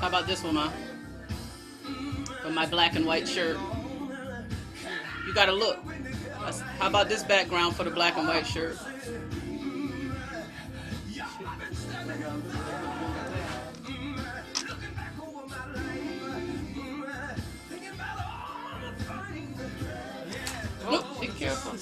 How about this one, Ma? For my black and white shirt. You gotta look. How about this background for the black and white shirt? Look, be careful.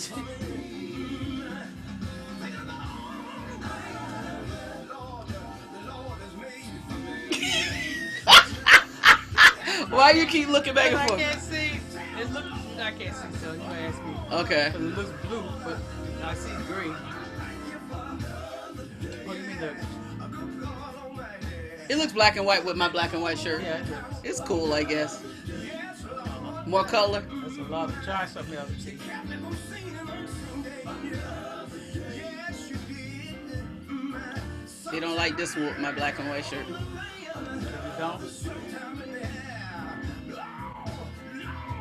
Why you keep looking back and forth? I can't see. It look. I can't see, so you might ask me. Okay. Because it looks blue, but I see green. What do you mean that? It looks black and white with my black and white shirt. Yeah, it does. It's cool, I guess. More color. That's a lot. Try something else. See. They don't like this with my black and white shirt. You don't?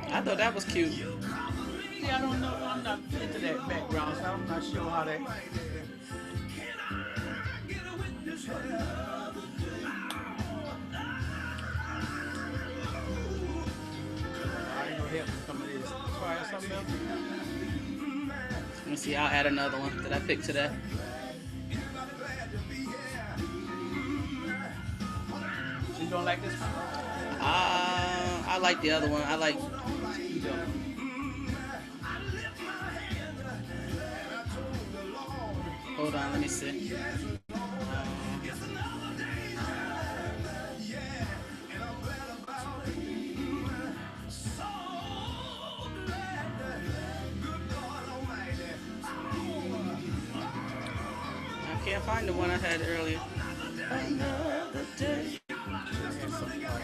I thought that was cute. Yeah, I don't know. I'm not into that background, so I'm not sure how that. I ain't gonna help me some of this. Try something else. Let me see. I'll add another one that I picked today. You don't like this one? I like the other one. I like. Hold on, let me see. I can't find the one I had earlier. Another day. I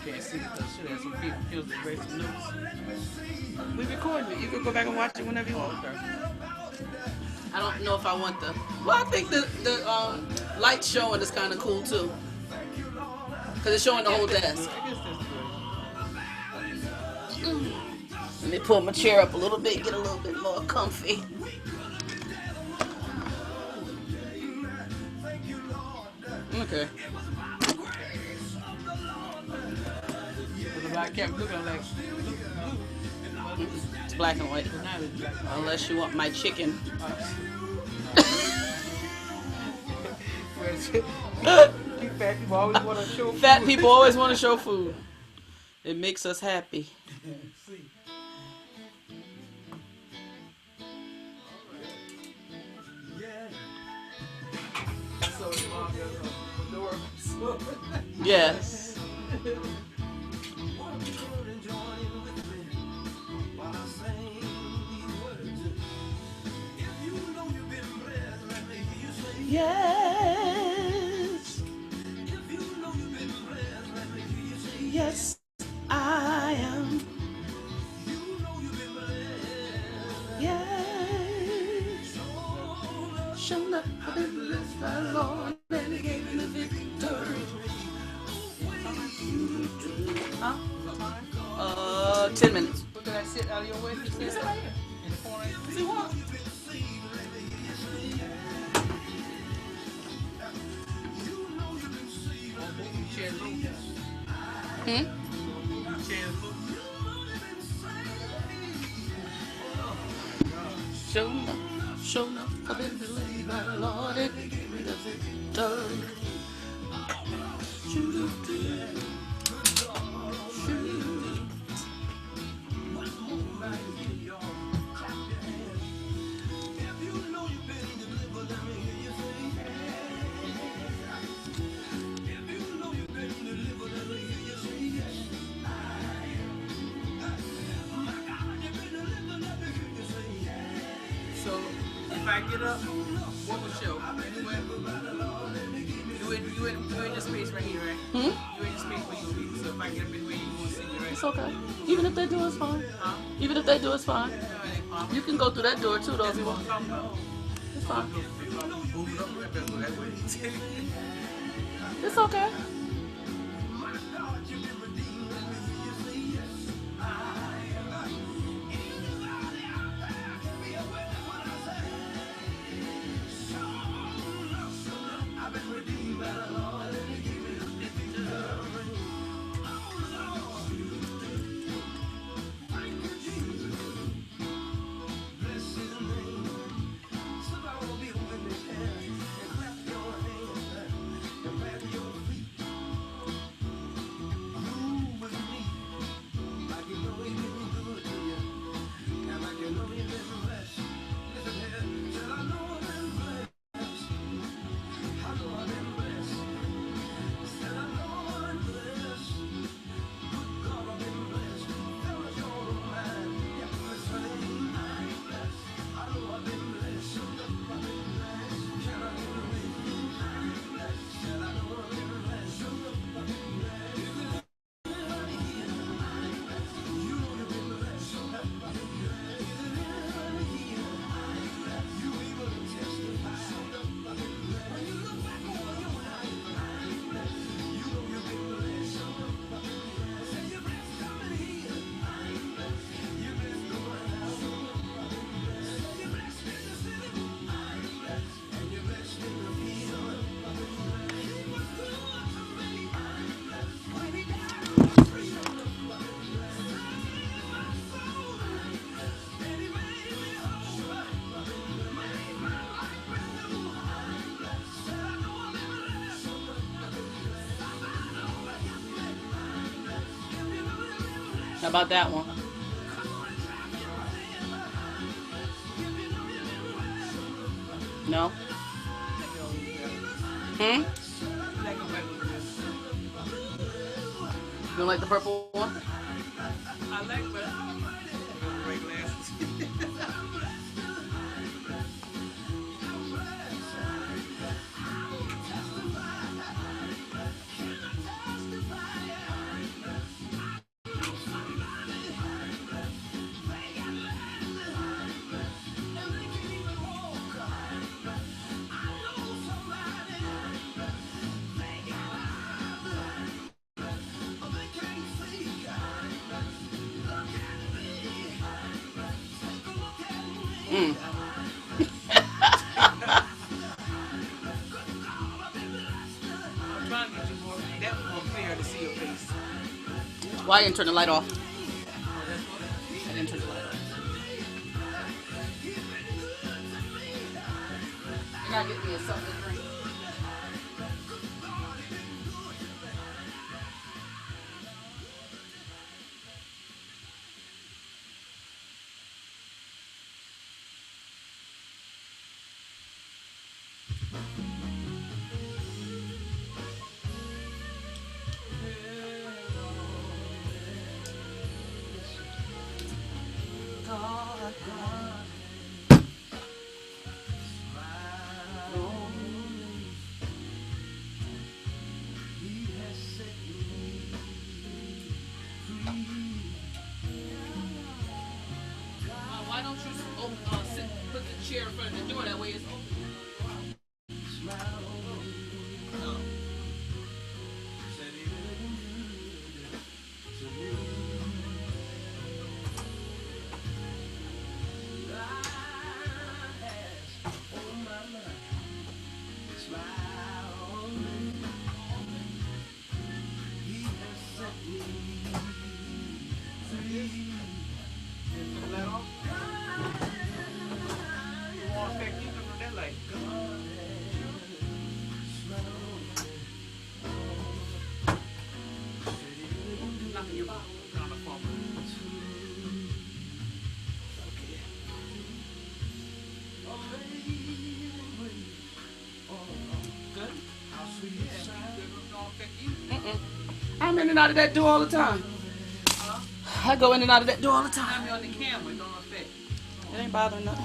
can't see because shit has some people feels the race of news. We recorded it. You can go back and watch it whenever you want. Okay. I don't know if I want the. Well, I think the light showing is kind of cool too, because it's showing the whole desk. I guess that's good. Let me pull my chair up a little bit, get a little bit more comfy. Okay. Because if I kept looking, I'm like, It's black and white. now it's black. Unless you want my chicken. You fat people always want to show food. Fat people always want to show food. It makes us happy. See. So it's long as a door. Yes. Yes. Yes, I am. Yes. Shown up for the blessed by the Lord and He gave me the victory. Huh? 10 minutes. Look at that sit out of your way. It's right here. In the corner. If you want. Chair loose. Hmm? Chair loose. Show enough, I've been believed by the Lord and He gave me the victory. So if I get up, what would show? You in the space right here, right? You in the space where you be. So if I get up in where you won't see me, right? It's okay. Even if they do, it's fine. Huh? Even if they do, it's fine. No, it ain't fine. You can go through that door too, though, if you want. It's fine. Move up, I better go that way. It's okay. about that one? No? Hmm? Like a regular dress. You don't like the purple one? I like red glasses. Mm. I'm trying to get you more. That was more clear to see your face. Why you didn't turn the light off? Oh, that's what. I didn't turn the light off. You gotta get me a something to drink. Why don't you put the chair in front of the door? That way it's open. Just let off. It won't affect you from that light. Knocking your bottle on the phone. Good? Yeah, it don't affect you. Mm-mm. I'm in and out of that door all the time. Huh? I go in and out of that door all the time. Have me on the camera, it don't affect. It ain't bothering nothing.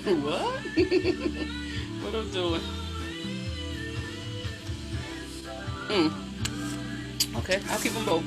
What? What I'm doing? Mm. Okay, I'll keep them both.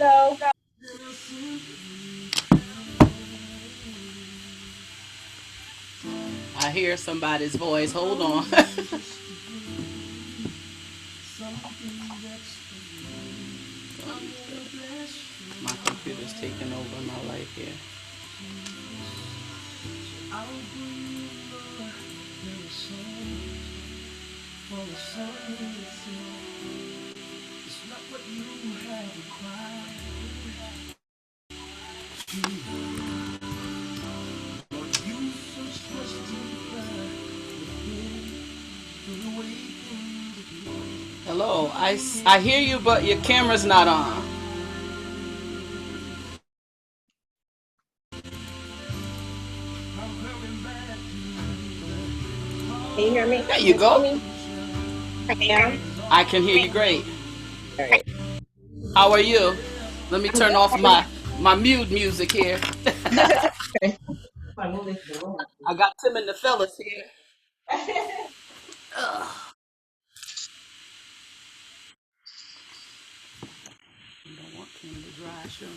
So, I hear somebody's voice. Hold on. My computer's taking over my life here. Hello, I hear you, but your camera's not on. can you hear me? There you Can you see go. me right now? I can hear you great. All right. How are you? Let me I'm turn off my mute music here. okay. I move this to the room. I got Tim and the fellas here. Ugh. You don't want Tim to dry, sure.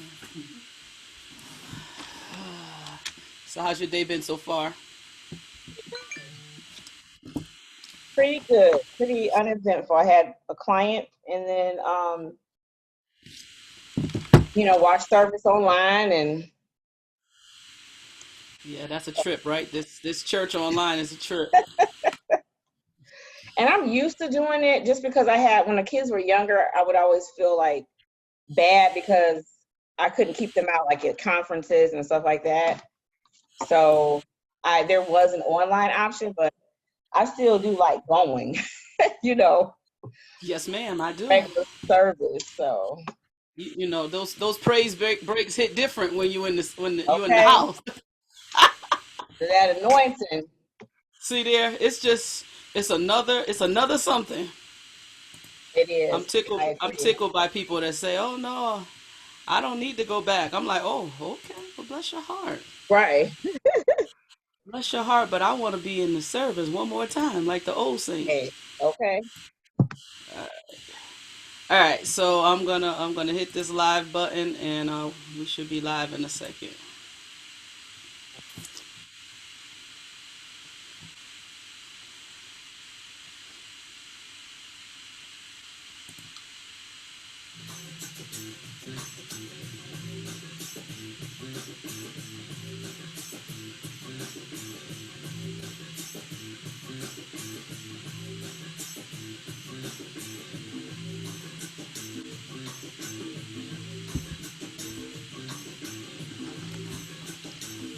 So how's your day been so far? Pretty good. Pretty uneventful. I had a client and then watch service online and Yeah, that's a trip, right? This church online is a trip. I'm used to doing it just because I had when the kids were younger, I would always feel like bad because I couldn't keep them out like at conferences and stuff like that. So I there was an online option, but I still do like going, you know, Yes, ma'am, I do. regular service. So You know those breaks hit different when you in the okay, house. that anointing, See there, it's another something. it I'm is. tickled. I I'm agree. tickled by people that say, "Oh no, I don't need to go back." I'm like, "Oh, okay. Well, bless your heart." Right. Bless your heart, but I want to be in the service one more time, like the old Hey, saints. okay. All right, so I'm gonna hit this live button, and we should be live in a second.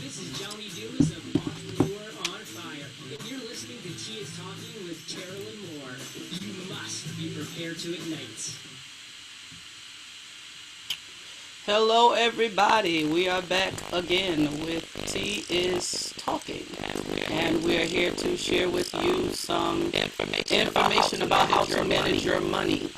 This is Johnny Dooms of Entrepreneur on Fire, and you're listening to She is Talking with Carolyn Moore. You must be prepared to ignite. Hello, everybody. We are back again with T is Talking, and we are here to share with you some information about how to manage your money.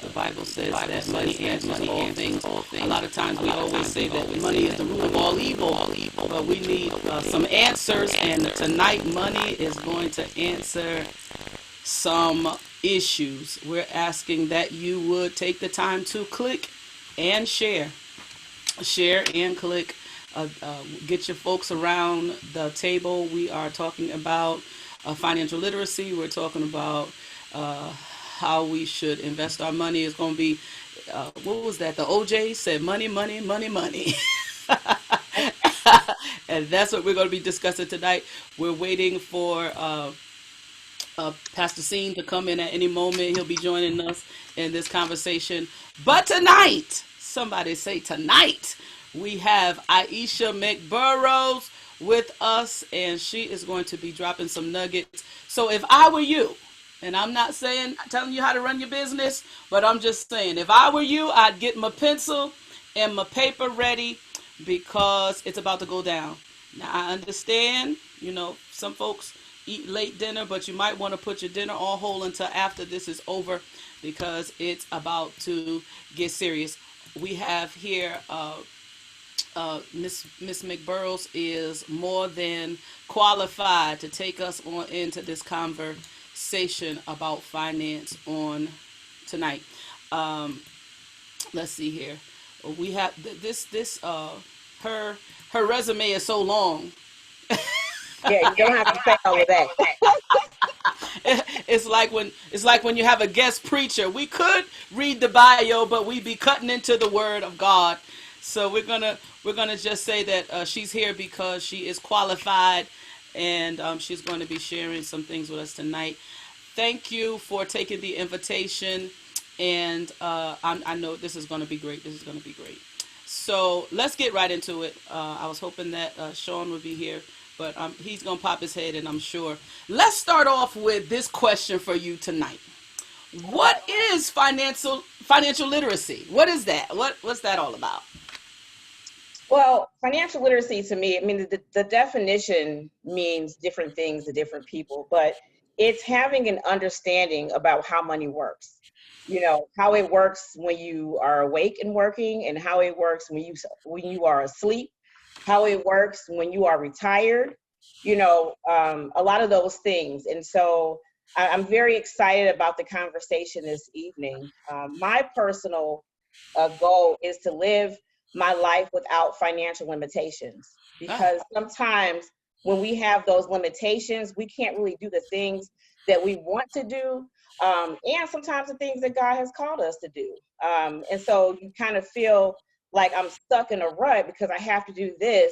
The Bible says that money answers all things. A lot of times we always say that money is the root of all evil, but we need some answers, and tonight money is going to answer some issues. We're asking that you would take the time to click and share. Share and click. Get your folks around the table. We are talking about financial literacy. We're talking about how we should invest our money. It's going to be, what was that? The OJ said money, money, money, money. And that's what we're going to be discussing tonight. We're waiting for Pastor Scene to come in at any moment. He'll be joining us in this conversation. But tonight, somebody say tonight, we have Aisha Mcburrows with us, and she is going to be dropping some nuggets. So if I were you, and I'm not saying, telling you how to run your business, but I'm just saying, if I were you, I'd get my pencil and my paper ready because it's about to go down. Now, I understand, some folks eat late dinner, but you might want to put your dinner on hold until after this is over because it's about to get serious. We have here Miss Mcburrows is more than qualified to take us on into this conversation about finance on tonight. Um, let's see here. We have this her her resume is so long. Yeah, you don't have to say all of that. It's like when you have a guest preacher. We could read the bio, but we'd be cutting into the word of God. So we're gonna just say that she's here because she is qualified, and she's going to be sharing some things with us tonight. Thank you for taking the invitation, and I know this is going to be great. This is going to be great. So let's get right into it. I was hoping that Sean would be here, but he's going to pop his head, and I'm sure. Let's start off with this question for you tonight. What is financial literacy? What is that? What's that all about? Well, financial literacy to me, I mean, the definition means different things to different people, but it's having an understanding about how money works. How it works when you are awake and working, and how it works when you are asleep, how it works when you are retired, a lot of those things. And so I'm very excited about the conversation this evening. My personal goal is to live my life without financial limitations, Ah, because sometimes when we have those limitations, we can't really do the things that we want to do, and sometimes the things that God has called us to do. And so you kind of feel like I'm stuck in a rut because I have to do this,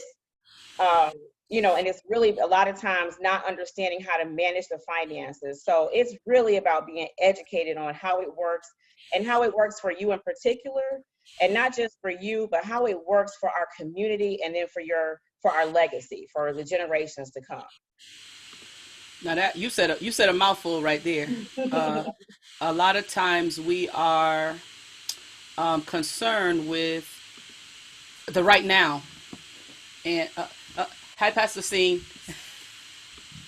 um, and it's really a lot of times not understanding how to manage the finances. So it's really about being educated on how it works, and how it works for you in particular, and not just for you, but how it works for our community, and then for our legacy, for the generations to come. now that you said a mouthful right there. Uh, a lot of times we are concerned with the right now. And hi, Pastor Scene.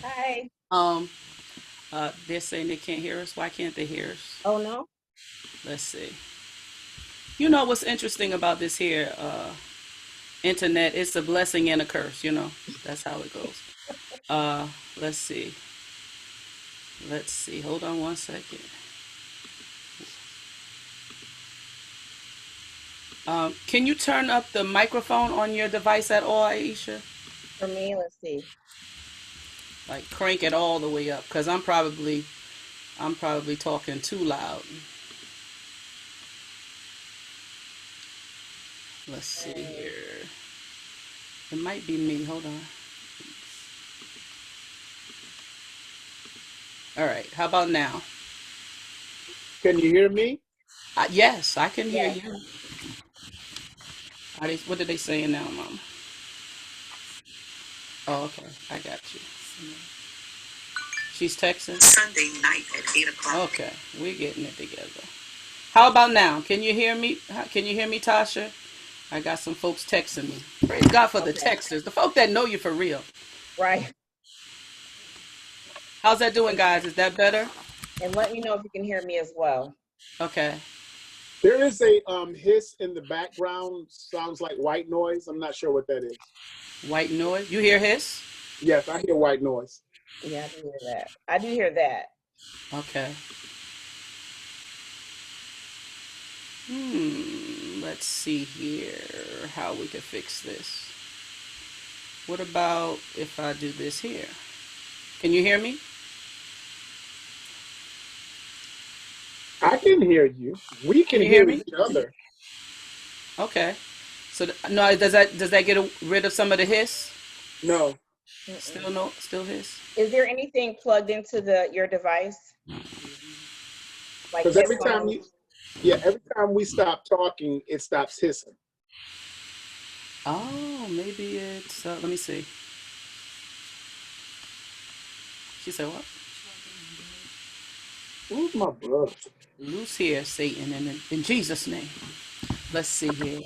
Hi. Um, they're saying they can't hear us. Why can't they hear us? Oh no. Let's see. You know what's interesting about this here, Internet, it's a blessing and a curse, you know. That's how it goes. Uh, let's see. Let's see. Hold on one second. Can you turn up the microphone on your device at all, Aisha? For me, let's see. Like crank it all the way up, cause I'm probably talking too loud. Let's see Um, here. It might be me. Hold on. All right. How about now? Can you hear me? Yes, I can hear yeah. you. What are they saying now, Mom? Oh, okay. I got you. She's texting. Sunday night at 8 o'clock. Okay, we're getting it together. How about now? Can you hear me? Can you hear me, Tasha? I got some folks texting me. Praise God for the Okay. texters, the folk that know you for real. Right. How's that doing, And guys? Is that better? and let me know if you can hear me as well. Okay. There is a hiss in the background. Sounds like white noise. I'm not sure what that is. White noise. You hear his? Yes, I hear white noise. Yeah, I do hear that. I do hear that. Okay. Let's see here how we can fix this. What about if I do this here? Can you hear me? I can hear you. We Can can you hear hear me? each other. Okay. So no, does that get rid of some of the hiss? No, Mm-mm. Still no, still hiss. Is there anything plugged into the your device, like because headphones? every time we stop talking, it stops hissing. Oh, maybe it's. Let me see. She said what? Who's my brother? Loose here, Satan, in Jesus' name. Let's see here.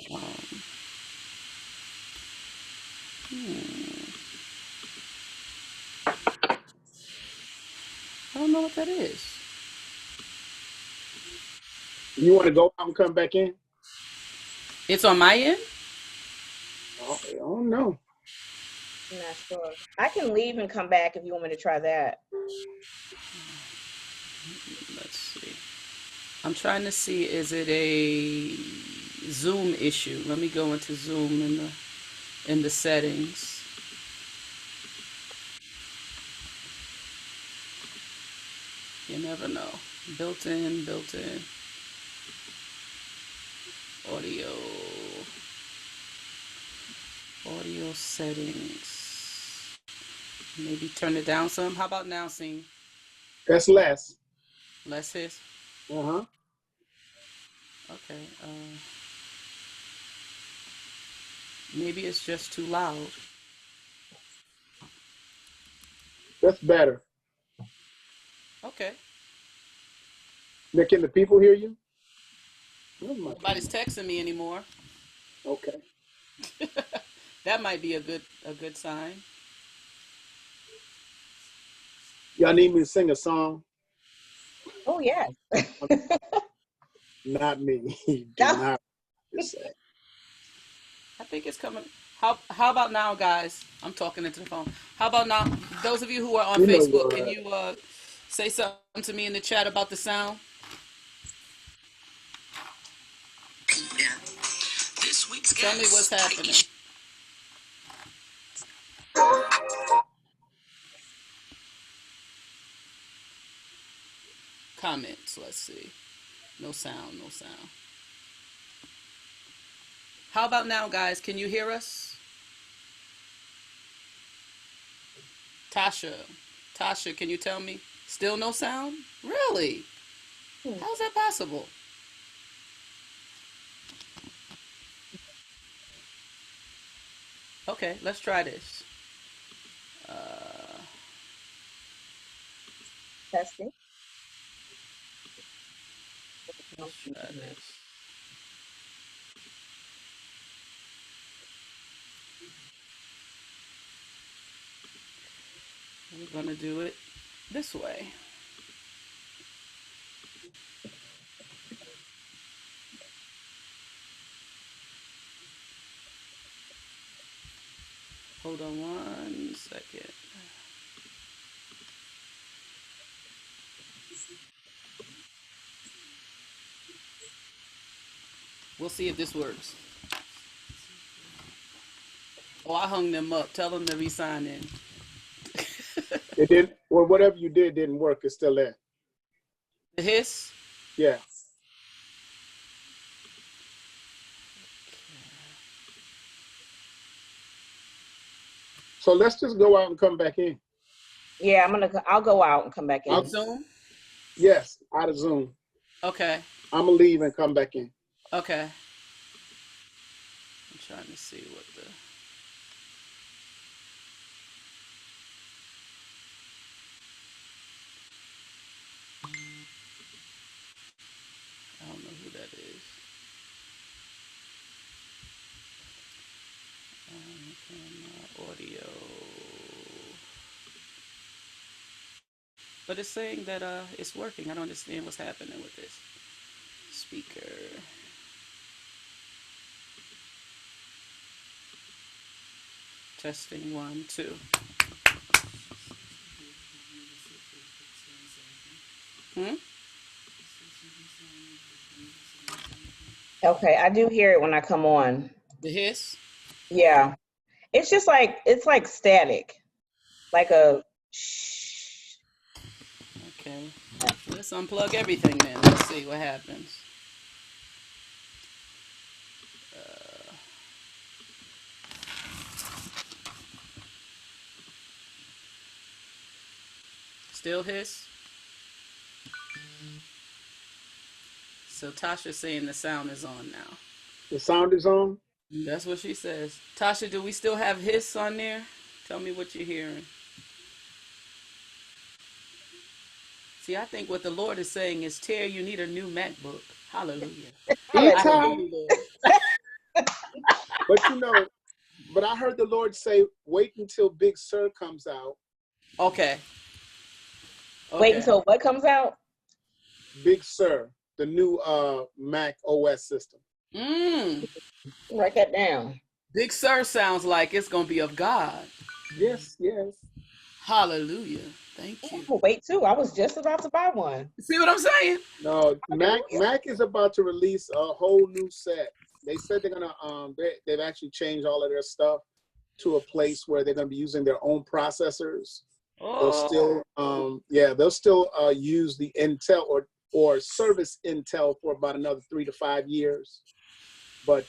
I don't know what that is. You want to go out and come back in? It's on my end. Oh, I don't know. I'm not sure. I can leave and come back if you want me to try that. Let's see. I'm trying to see. Is it a Zoom issue? Let me go into Zoom in the settings. You never know. Built in audio, audio settings. Maybe turn it down some. How about now, scene? That's less. Less hiss. Uh-huh. Okay. Maybe it's just too loud. That's better. Okay. Now, can the people hear you? Where's my Nobody's camera? texting me anymore. Okay. That might be a good sign. Y'all need me to sing a song? Oh yes. Not me. You do No. not just say. I think it's coming. How about now, guys? I'm talking into the phone. How about now? Those of you who are on You know Facebook, can what? you say something to me in the chat about the sound? This week's Tell me what's happening. Comments. Let's see. No sound. No sound. How about now, guys? Can you hear us? Tasha. Tasha, can you tell me? Still no sound? Really? Hmm, How's that possible? Okay, let's try this. Uh, testing. let's try this. We're gonna do it this way. Hold on 1 second. We'll see if this works. Oh, I hung them up. Tell them to re-sign in. It didn't, or whatever you did didn't work. It's still there. The hiss. Yeah. So let's just go out and come back in. Yeah, I'll go out and come back On in. Zoom. Yes, out of Zoom. Okay. I'm gonna leave and come back in. Okay. I'm trying to see what the. I don't know who that is. Audio. But it's saying that it's working. I don't understand what's happening with this. Speaker. Testing 1, 2. Hmm? Okay, I do hear it when I come on. The hiss? Yeah. It's just like, it's like static. Like a shh. Okay. Let's unplug everything then. Let's see what happens. Still hiss? So Tasha's saying the sound is on now. The sound is on. That's what she says. Tasha, do we still have hiss on there? Tell me what you're hearing. See, I think what the Lord is saying is, Terry, you need a new MacBook. Hallelujah. I hear Hallelujah. E-Town. you, Lord. But you know, but I heard the Lord say, wait until Big Sur comes out. Okay. Wait until what comes out? Big Sur, the new Mac OS system. Write that down. Big Sur sounds like it's going to be of God. Yes, yes. Hallelujah. Thank you. Oh, wait too. I was just about to buy one. See what I'm saying? No, Mac is about to release a whole new set. They said they're gonna they've actually changed all of their stuff to a place where they're gonna be using their own processors. They'll still use the Intel or service Intel for about another 3 to 5 years. But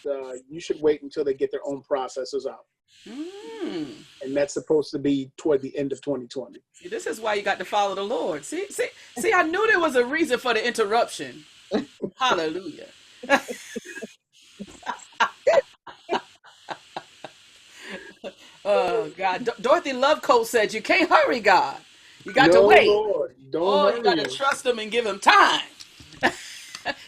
you should wait until they get their own processors out. And that's supposed to be toward the end of 2020. See, this is why you got to follow the Lord. See, I knew there was a reason for the interruption. Hallelujah. Oh, God. Dorothy Lovecoat said, you can't hurry God. You got to wait. Lord, don't hurry You got to trust him and give him time.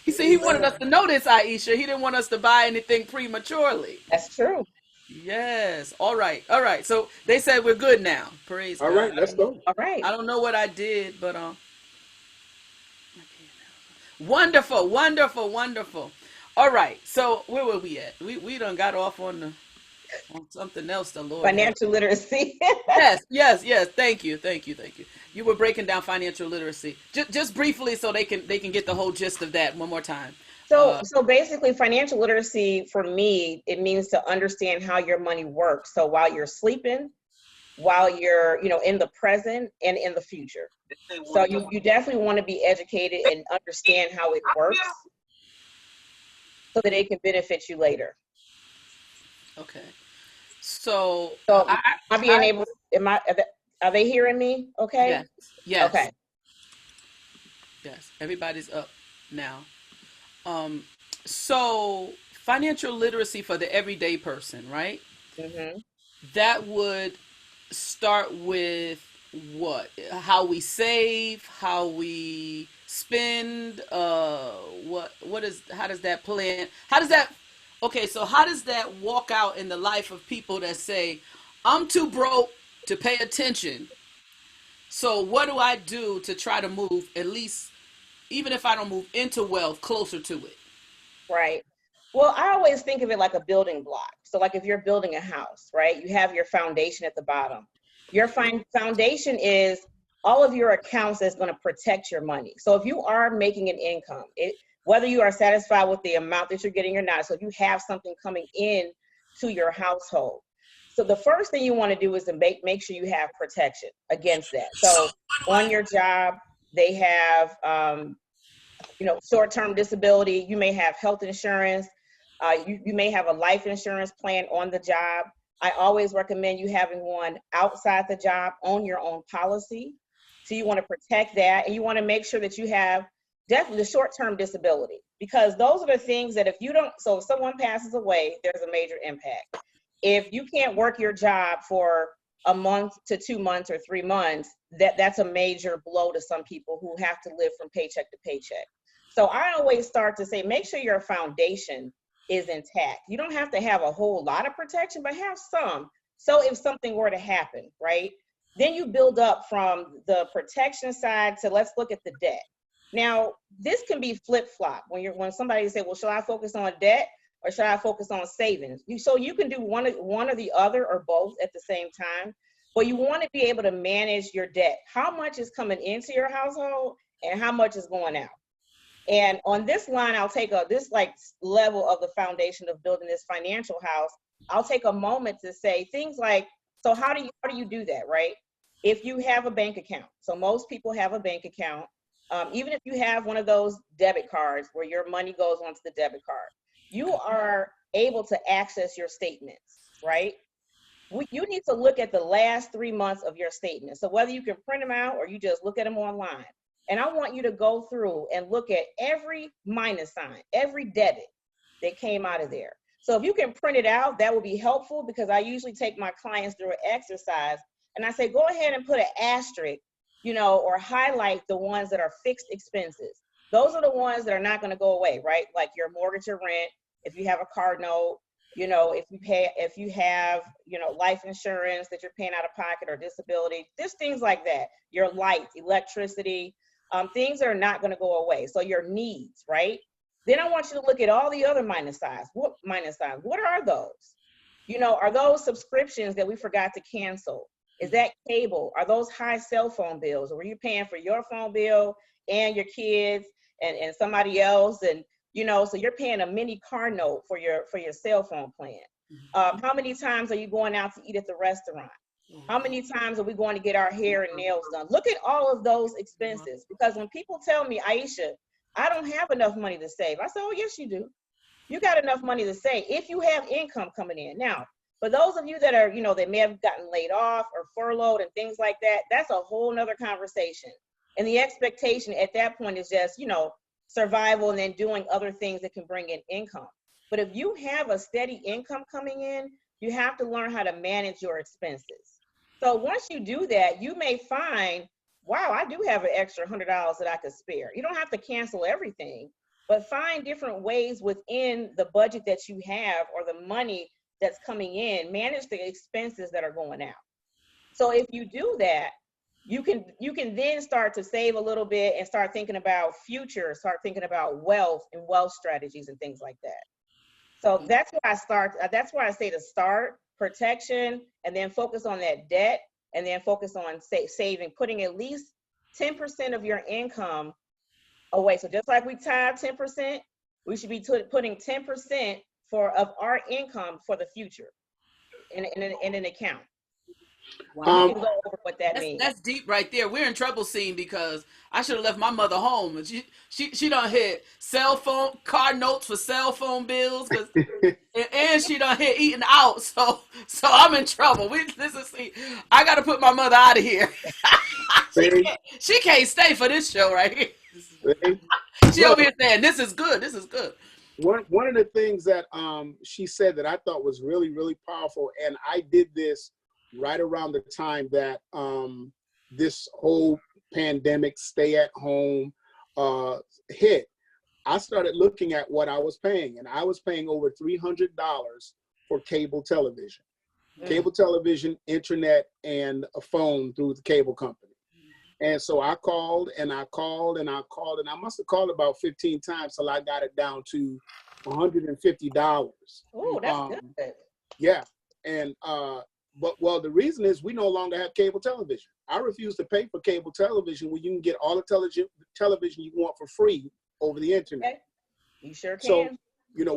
He said he wanted us to know this, Aisha. He didn't want us to buy anything prematurely. That's true. Yes. All right. So they said we're good now. Praise God. All right, let's go. All right. I don't know what I did, but wonderful. All right. So where were we at? We done got off on something else. The Lord. Financial literacy. Yes. Thank you. You were breaking down financial literacy just briefly, so they can get the whole gist of that one more time. So basically, financial literacy for me, it means to understand how your money works. So while you're sleeping, while you're, in the present and in the future. So you definitely want to be educated and understand how it works so that it can benefit you later. Okay. So are they hearing me? Okay. Yes. Okay. Yes. Everybody's up now. So financial literacy for the everyday person, right? Mm-hmm. That would start with what? How we save, how we spend, how does that plan? So how does that walk out in the life of people that say, I'm too broke to pay attention. So what do I do to try to move, at least, even if I don't move into wealth, closer to it? Right. Well, I always think of it like a building block So like if you're building a house, right, you have your foundation at the bottom. Your foundation is all of your accounts that's going to protect your money. So if you are making an income, whether you are satisfied with the amount that you're getting or not, so if you have something coming in to your household, so the first thing you want to do is to make sure you have protection against that. So on your job, they have, short-term disability. You may have health insurance. You may have a life insurance plan on the job. I always recommend you having one outside the job on your own policy. So you want to protect that, and you want to make sure that you have definitely the short-term disability, because those are the things that if someone passes away, there's a major impact. If you can't work your job for a month to 2 months or 3 months, that's a major blow to some people who have to live from paycheck to paycheck. So I always start to say, make sure your foundation is intact. You don't have to have a whole lot of protection, but have some. So if something were to happen, right, then you build up from the protection side to let's look at the debt. Now, this can be flip-flop when somebody say, well, should I focus on debt or should I focus on savings? So you can do one or the other or both at the same time, but you want to be able to manage your debt. How much is coming into your household and how much is going out? And on this line, I'll take this level of the foundation of building this financial house. I'll take a moment to say things like, so how do you do that, right? If you have a bank account, so most people have a bank account, even if you have one of those debit cards where your money goes onto the debit card, you are able to access your statements, right? You need to look at the last 3 months of your statement. So whether you can print them out or you just look at them online. And I want you to go through and look at every minus sign, every debit that came out of there. So if you can print it out, that will be helpful, because I usually take my clients through an exercise and I say, go ahead and put an asterisk, or highlight the ones that are fixed expenses. Those are the ones that are not going to go away, right? Like your mortgage or rent, if you have a car note, if you have, life insurance that you're paying out of pocket or disability, just things like that. Your lights, electricity, things are not going to go away. So your needs, right? Then I want you to look at all the other minus signs. What minus signs? What are those? Are those subscriptions that we forgot to cancel? Is that cable? Are those high cell phone bills? Or were you paying for your phone bill and your kids and somebody else? And, so you're paying a mini car note for your cell phone plan. How many times are you going out to eat at the restaurant? How many times are we going to get our hair and nails done? Look at all of those expenses, because when people tell me, Aisha, I don't have enough money to save, I say, oh, yes, you do. You got enough money to save if you have income coming in. Now, for those of you that are, they may have gotten laid off or furloughed and things like that, that's a whole nother conversation. And the expectation at that point is just, survival and then doing other things that can bring in income. But if you have a steady income coming in, you have to learn how to manage your expenses. So once you do that, you may find, wow, I do have an extra $100 that I could spare. You don't have to cancel everything, but find different ways within the budget that you have or the money that's coming in, manage the expenses that are going out. So if you do that, you can then start to save a little bit and start thinking about future, start thinking about wealth and wealth strategies and things like that. So that's where I start. That's where I say to start protection, and then focus on that debt, and then focus on saving, putting at least 10% of your income away. So just like we tithe 10%, we should be putting 10% of our income for the future in an account. Wow. You can go over what that means. That's deep right there. We're in trouble scene because I should have left my mother home, and she done hit cell phone car notes for cell phone bills, and she done hit eating out. So I'm in trouble. I got to put my mother out of here. she can't stay for this show right here. She over here saying, "This is good. This is good." One of the things that she said that I thought was really, really powerful, and I did this right around the time that this whole pandemic stay at home hit. I started looking at what I was paying, and I was paying over $300 for cable television. Cable television, internet, and a phone through the cable company. And so I called and I called and I called, and I must have called about 15 times till I got it down to $150. Oh, that's good. Yeah. And well, the reason is we no longer have cable television. I refuse to pay for cable television when you can get all the television you want for free over the internet. Okay. You sure So, can.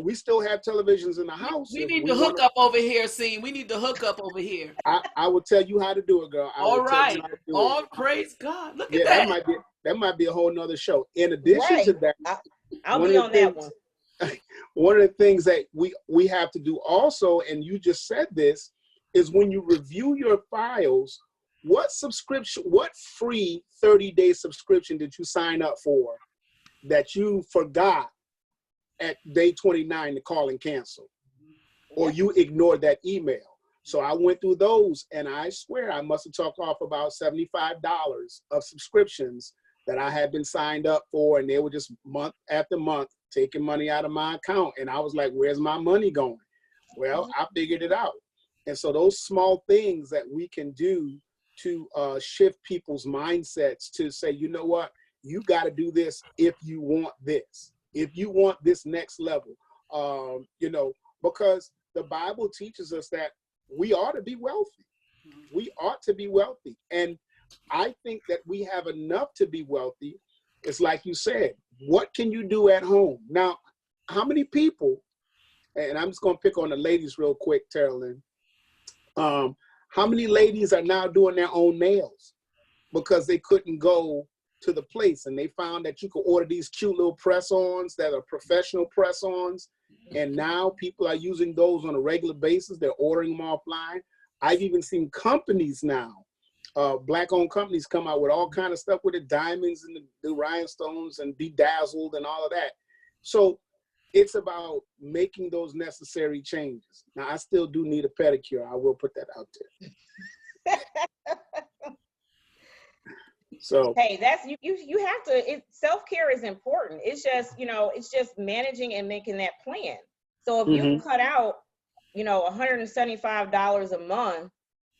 we still have televisions in the house. We If need we to hook want up over here, scene. We need to hook up over here. I will tell you how to do it, girl. I All will tell you right. how to do it. Oh, praise God. Look Yeah, at that. that might be a whole nother show. In addition to Right. that, I'll one be of on the that things, one. one of the things that we have to do also, and you just said this, is when you review your files, what free 30-day subscription did you sign up for that you forgot at day 29 to call and cancel, or you ignored that email? So I went through those, and I swear I must have talked off about $75 of subscriptions that I had been signed up for, and they were just month after month taking money out of my account. And I was like, where's my money going? Well, I figured it out. And so those small things that we can do to shift people's mindsets to say, you know what, you got to do this if you want this, if you want this next level, because the Bible teaches us that we ought to be wealthy. We ought to be wealthy. And I think that we have enough to be wealthy. It's like you said, what can you do at home? Now, how many people, and I'm just going to pick on the ladies real quick, Terrellyn. How many ladies are now doing their own nails because they couldn't go to the place, and they found that you could order these cute little press-ons that are professional press-ons, and now people are using those on a regular basis. They're ordering them offline. I've even seen companies now, Black-owned companies, come out with all kind of stuff with the diamonds and the rhinestones and bedazzled and all of that. So it's about making those necessary changes. Now, I still do need a pedicure. I will put that out there. So Hey, that's you have to, self-care is important. It's just, it's just managing and making that plan. So if you cut out, $175 a month,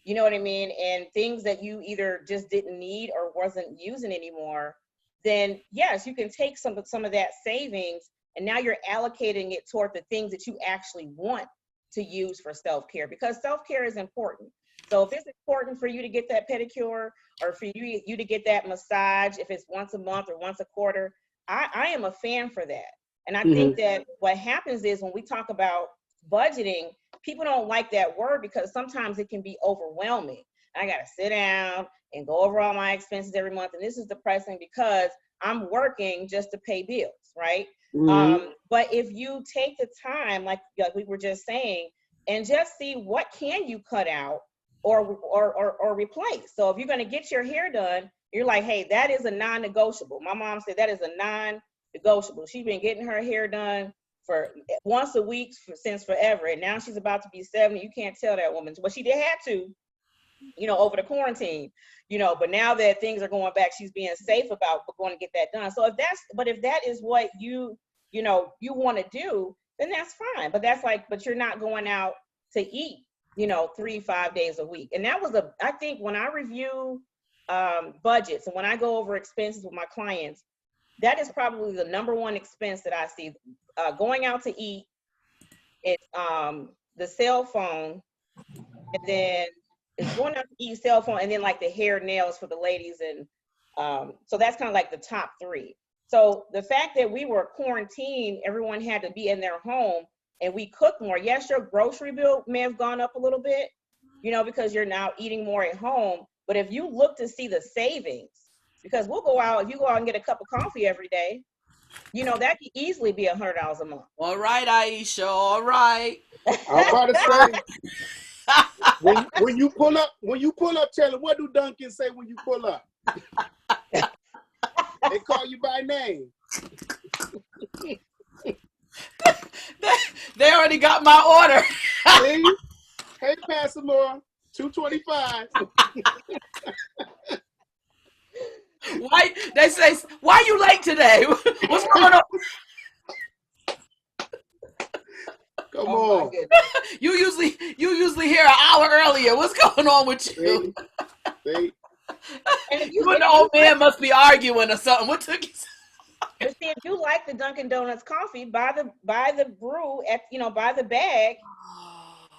you know what I mean, and things that you either just didn't need or wasn't using anymore, then yes, you can take some of that savings, and now you're allocating it toward the things that you actually want to use for self-care, because self-care is important. So if it's important for you to get that pedicure, or for you to get that massage, if it's once a month or once a quarter, I am a fan for that. And I think that what happens is when we talk about budgeting, people don't like that word because sometimes it can be overwhelming. I got to sit down and go over all my expenses every month. And this is depressing because I'm working just to pay bills, right? But if you take the time, like we were just saying, and just see what can you cut out or replace. So if you're going to get your hair done, you're like, hey, that is a non-negotiable. My mom said that is a non-negotiable. She's been getting her hair done for once a week since forever, and now she's about to be 70. You can't tell that woman, but she did have to, over the quarantine, but now that things are going back, she's being safe about going to get that done. So if that is what you want to do, then that's fine. But but you're not going out to eat 3-5 days a week. And that was I think when I review budgets and when I go over expenses with my clients, that is probably the number one expense that I see. Going out to eat, it's the cell phone, and then it's going out to eat, cell phone, and then like the hair, nails for the ladies. And so that's kind of like the top three. So the fact that we were quarantined, everyone had to be in their home, and we cook more. Yes, your grocery bill may have gone up a little bit, because you're now eating more at home. But if you look to see the savings, because if you go out and get a cup of coffee every day, that could easily be $100 a month. All right, Aisha. All right. I'm about to say, when you pull up, Taylor, what do Duncan say when you pull up? They call you by name. They already got my order. See? Hey, Pastor Moore, $2.25. Why they say, why you late today? What's going on? Come on. You usually here an hour earlier. What's going on with you? See? You and the old man must be arguing or something. What took you? But see, if you like the Dunkin' Donuts coffee, buy the brew buy the bag,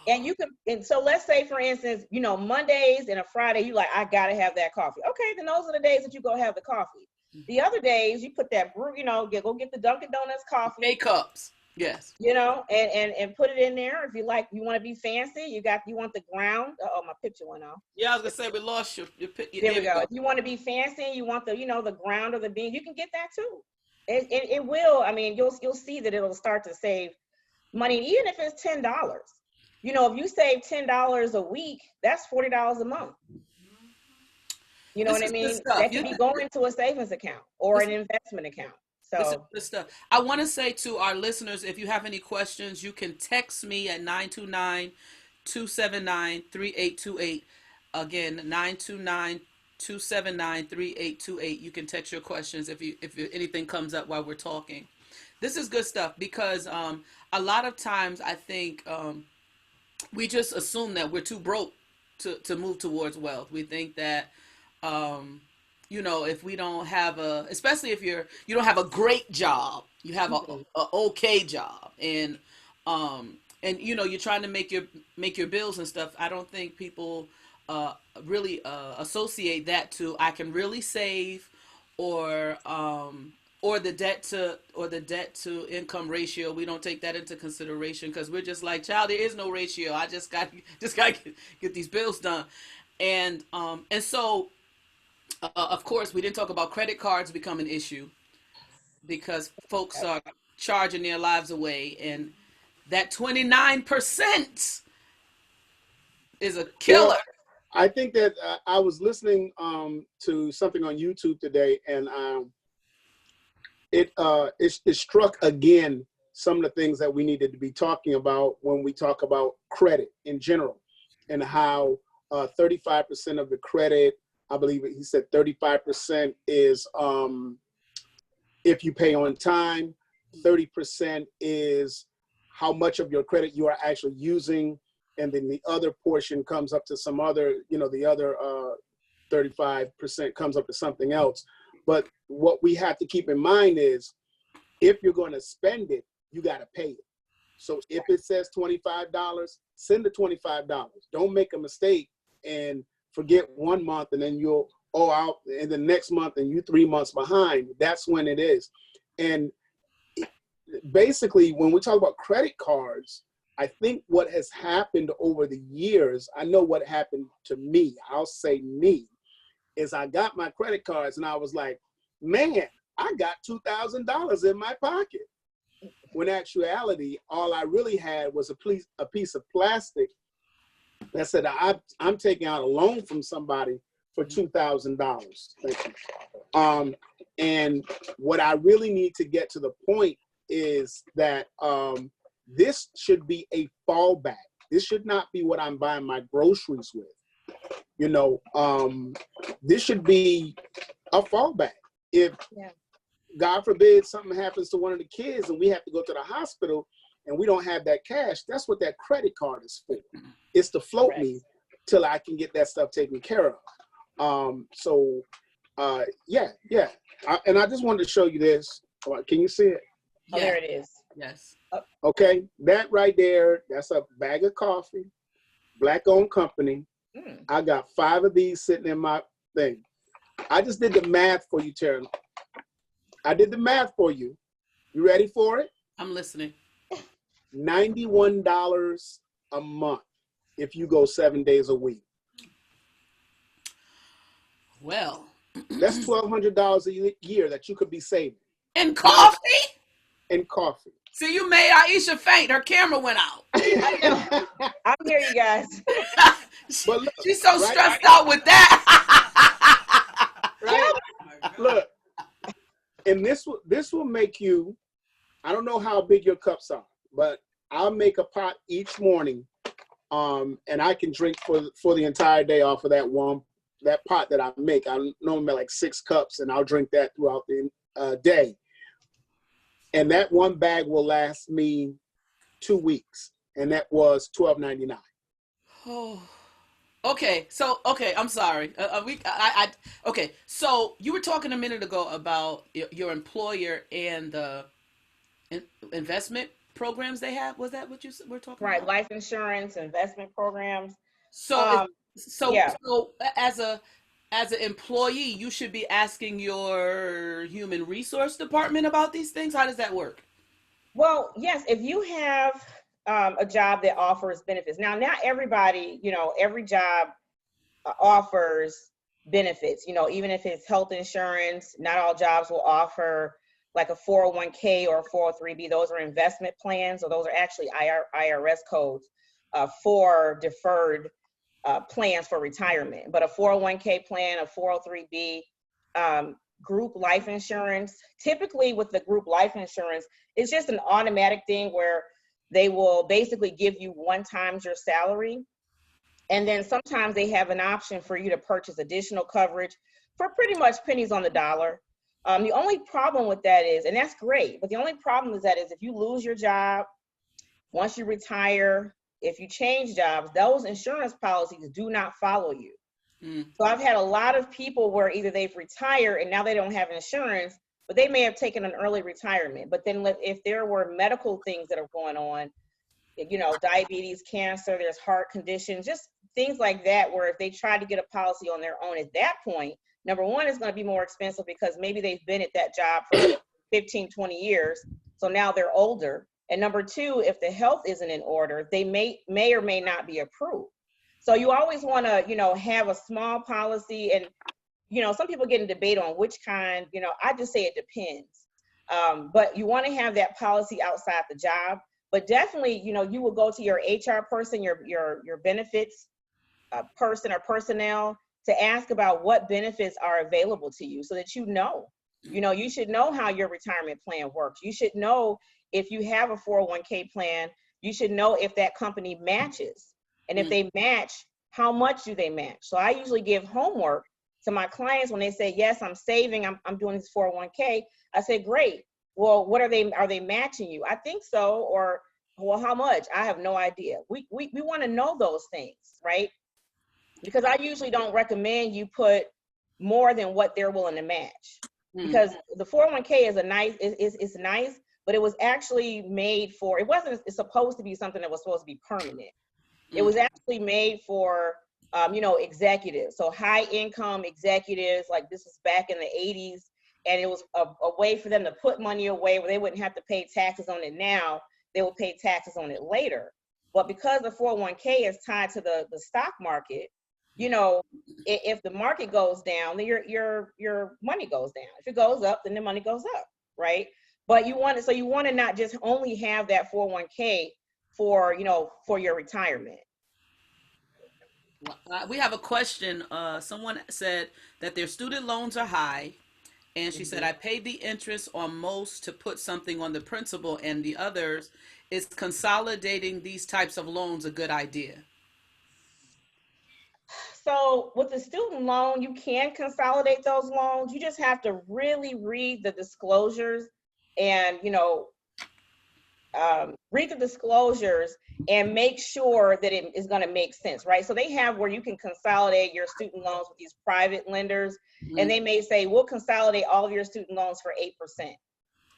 And you can, and so let's say, for instance, Mondays and a Friday, you like, I gotta have that coffee. Okay, then those are the days that you go have the coffee. The other days, you put that brew, go get the Dunkin' Donuts coffee. K-Cups. Yes. And put it in there. If you like, you want to be fancy, you want the ground. Oh, my picture went off. Yeah, I was gonna say we lost you. There we go. If you want to be fancy, you want the, the ground or the bean, you can get that too. It will. I mean, you'll see that it'll start to save money, even if it's $10. If you save $10 a week, that's $40 a month. You know what I mean? That could be going into a savings account or an investment account. So this stuff. I want to say to our listeners, if you have any questions, you can text me at 929-279-3828. Again, 929-279-3828. You can text your questions if anything comes up while we're talking. This is good stuff because a lot of times I think we just assume that we're too broke to move towards wealth. We think that if we don't have especially if you don't have a great job, you have a okay job, and you're trying to make your bills and stuff. I don't think people really associate that to I can really save, or the debt to income ratio. We don't take that into consideration because we're just like, child, there is no ratio. I just got to get these bills done, and so. Of course, we didn't talk about credit cards become an issue because folks are charging their lives away, and that 29% is a killer. Well, I think that I was listening to something on YouTube today, and it struck again some of the things that we needed to be talking about when we talk about credit in general, and how 35% of the credit, I believe he said 35% is if you pay on time, 30% is how much of your credit you are actually using, and then the other portion comes up to some other, the other 35% comes up to something else. But what we have to keep in mind is if you're going to spend it, you got to pay it. So if it says $25, send the $25. Don't make a mistake and forget 1 month and then you'll out in the next month and you 3 months behind. That's when it is. And basically, when we talk about credit cards, I think what has happened over the years, I know what happened to me, I'll say me, is I got my credit cards and I was like, man, I got $2,000 in my pocket. When in actuality, all I really had was a piece of plastic that said, I'm taking out a loan from somebody for $2,000. Thank you. And what I really need to get to the point is that this should be a fallback. This should not be what I'm buying my groceries with. This should be a fallback. If, God forbid, something happens to one of the kids and we have to go to the hospital and we don't have that cash, that's what that credit card is for. It's to float me till I can get that stuff taken care of. And I just wanted to show you this. Can you see it? Oh, there it is. Yes. Okay, that right there, that's a bag of coffee, Black-owned company. I got 5 of these sitting in my thing. I just did the math for you, Tara. I did the math for you. You ready for it? I'm listening. $91 a month if you go 7 days a week. Well, that's $1,200 a year that you could be saving. In coffee? In coffee. See, you made Aisha faint. Her camera went out. I'm here, you guys. But look, she's so stressed out with that. Right? Look, and this will make you, I don't know how big your cups are, but I'll make a pot each morning, and I can drink for the entire day off of that pot that I make. I normally make like 6 cups, and I'll drink that throughout the day. And that one bag will last me 2 weeks, and that was $12.99. Oh, okay. So, I'm sorry. Okay. So you were talking a minute ago about your employer and the investment programs they have. Was that what you were talking Right, about? life insurance, investment programs. So Um, yeah. as an employee, you should be asking your human resource department about these things. How does that work? Well, yes, if you have a job that offers benefits. Now, not everybody, every job offers benefits, even if it's health insurance, not all jobs will offer like a 401k or a 403b. Those are investment plans, or those are actually IRS codes for deferred plans for retirement. But a 401k plan, a 403b, group life insurance, typically with the group life insurance, it's just an automatic thing where they will basically give you 1 times your salary. And then sometimes they have an option for you to purchase additional coverage for pretty much pennies on the dollar. The only problem with that is, and that's great, but the only problem is that is if you lose your job, once you retire, if you change jobs, those insurance policies do not follow you. Mm. So I've had a lot of people where either they've retired and now they don't have insurance, but they may have taken an early retirement. But then if there were medical things that are going on, diabetes, cancer, there's heart conditions, just things like that, where if they try to get a policy on their own at that point, number one, it's going to be more expensive because maybe they've been at that job for 15, 20 years. So now they're older. And number two, if the health isn't in order, they may or may not be approved. So you always want to, have a small policy. And, some people get in debate on which kind, I just say it depends. But you want to have that policy outside the job. But definitely, you will go to your HR person, your benefits person or personnel, to ask about what benefits are available to you so that you should know how your retirement plan works. You should know if you have a 401k plan, you should know if that company matches. And if they match, how much do they match? So I usually give homework to my clients when they say, yes, I'm saving, I'm doing this 401k. I say, great. Well, are they matching you? I think so. Or, well, how much? I have no idea. We want to know those things, right? Because I usually don't recommend you put more than what they're willing to match. Because the 401k is it's nice, but it was actually made for, it's supposed to be something that was supposed to be permanent. It was actually made for, executives. So high income executives, like this was back in the 80s. And it was a way for them to put money away where they wouldn't have to pay taxes on it now. They will pay taxes on it later. But because the 401k is tied to the stock market, if the market goes down, then your money goes down. If it goes up, then the money goes up, right? But you want to not just only have that 401k for your retirement. We have a question. Someone said that their student loans are high. And she said, I paid the interest on most to put something on the principal and the others. Is consolidating these types of loans a good idea? So with the student loan, you can consolidate those loans. You just have to really read the disclosures and, read the disclosures and make sure that it is going to make sense, right? So they have where you can consolidate your student loans with these private lenders, and they may say, we'll consolidate all of your student loans for 8%.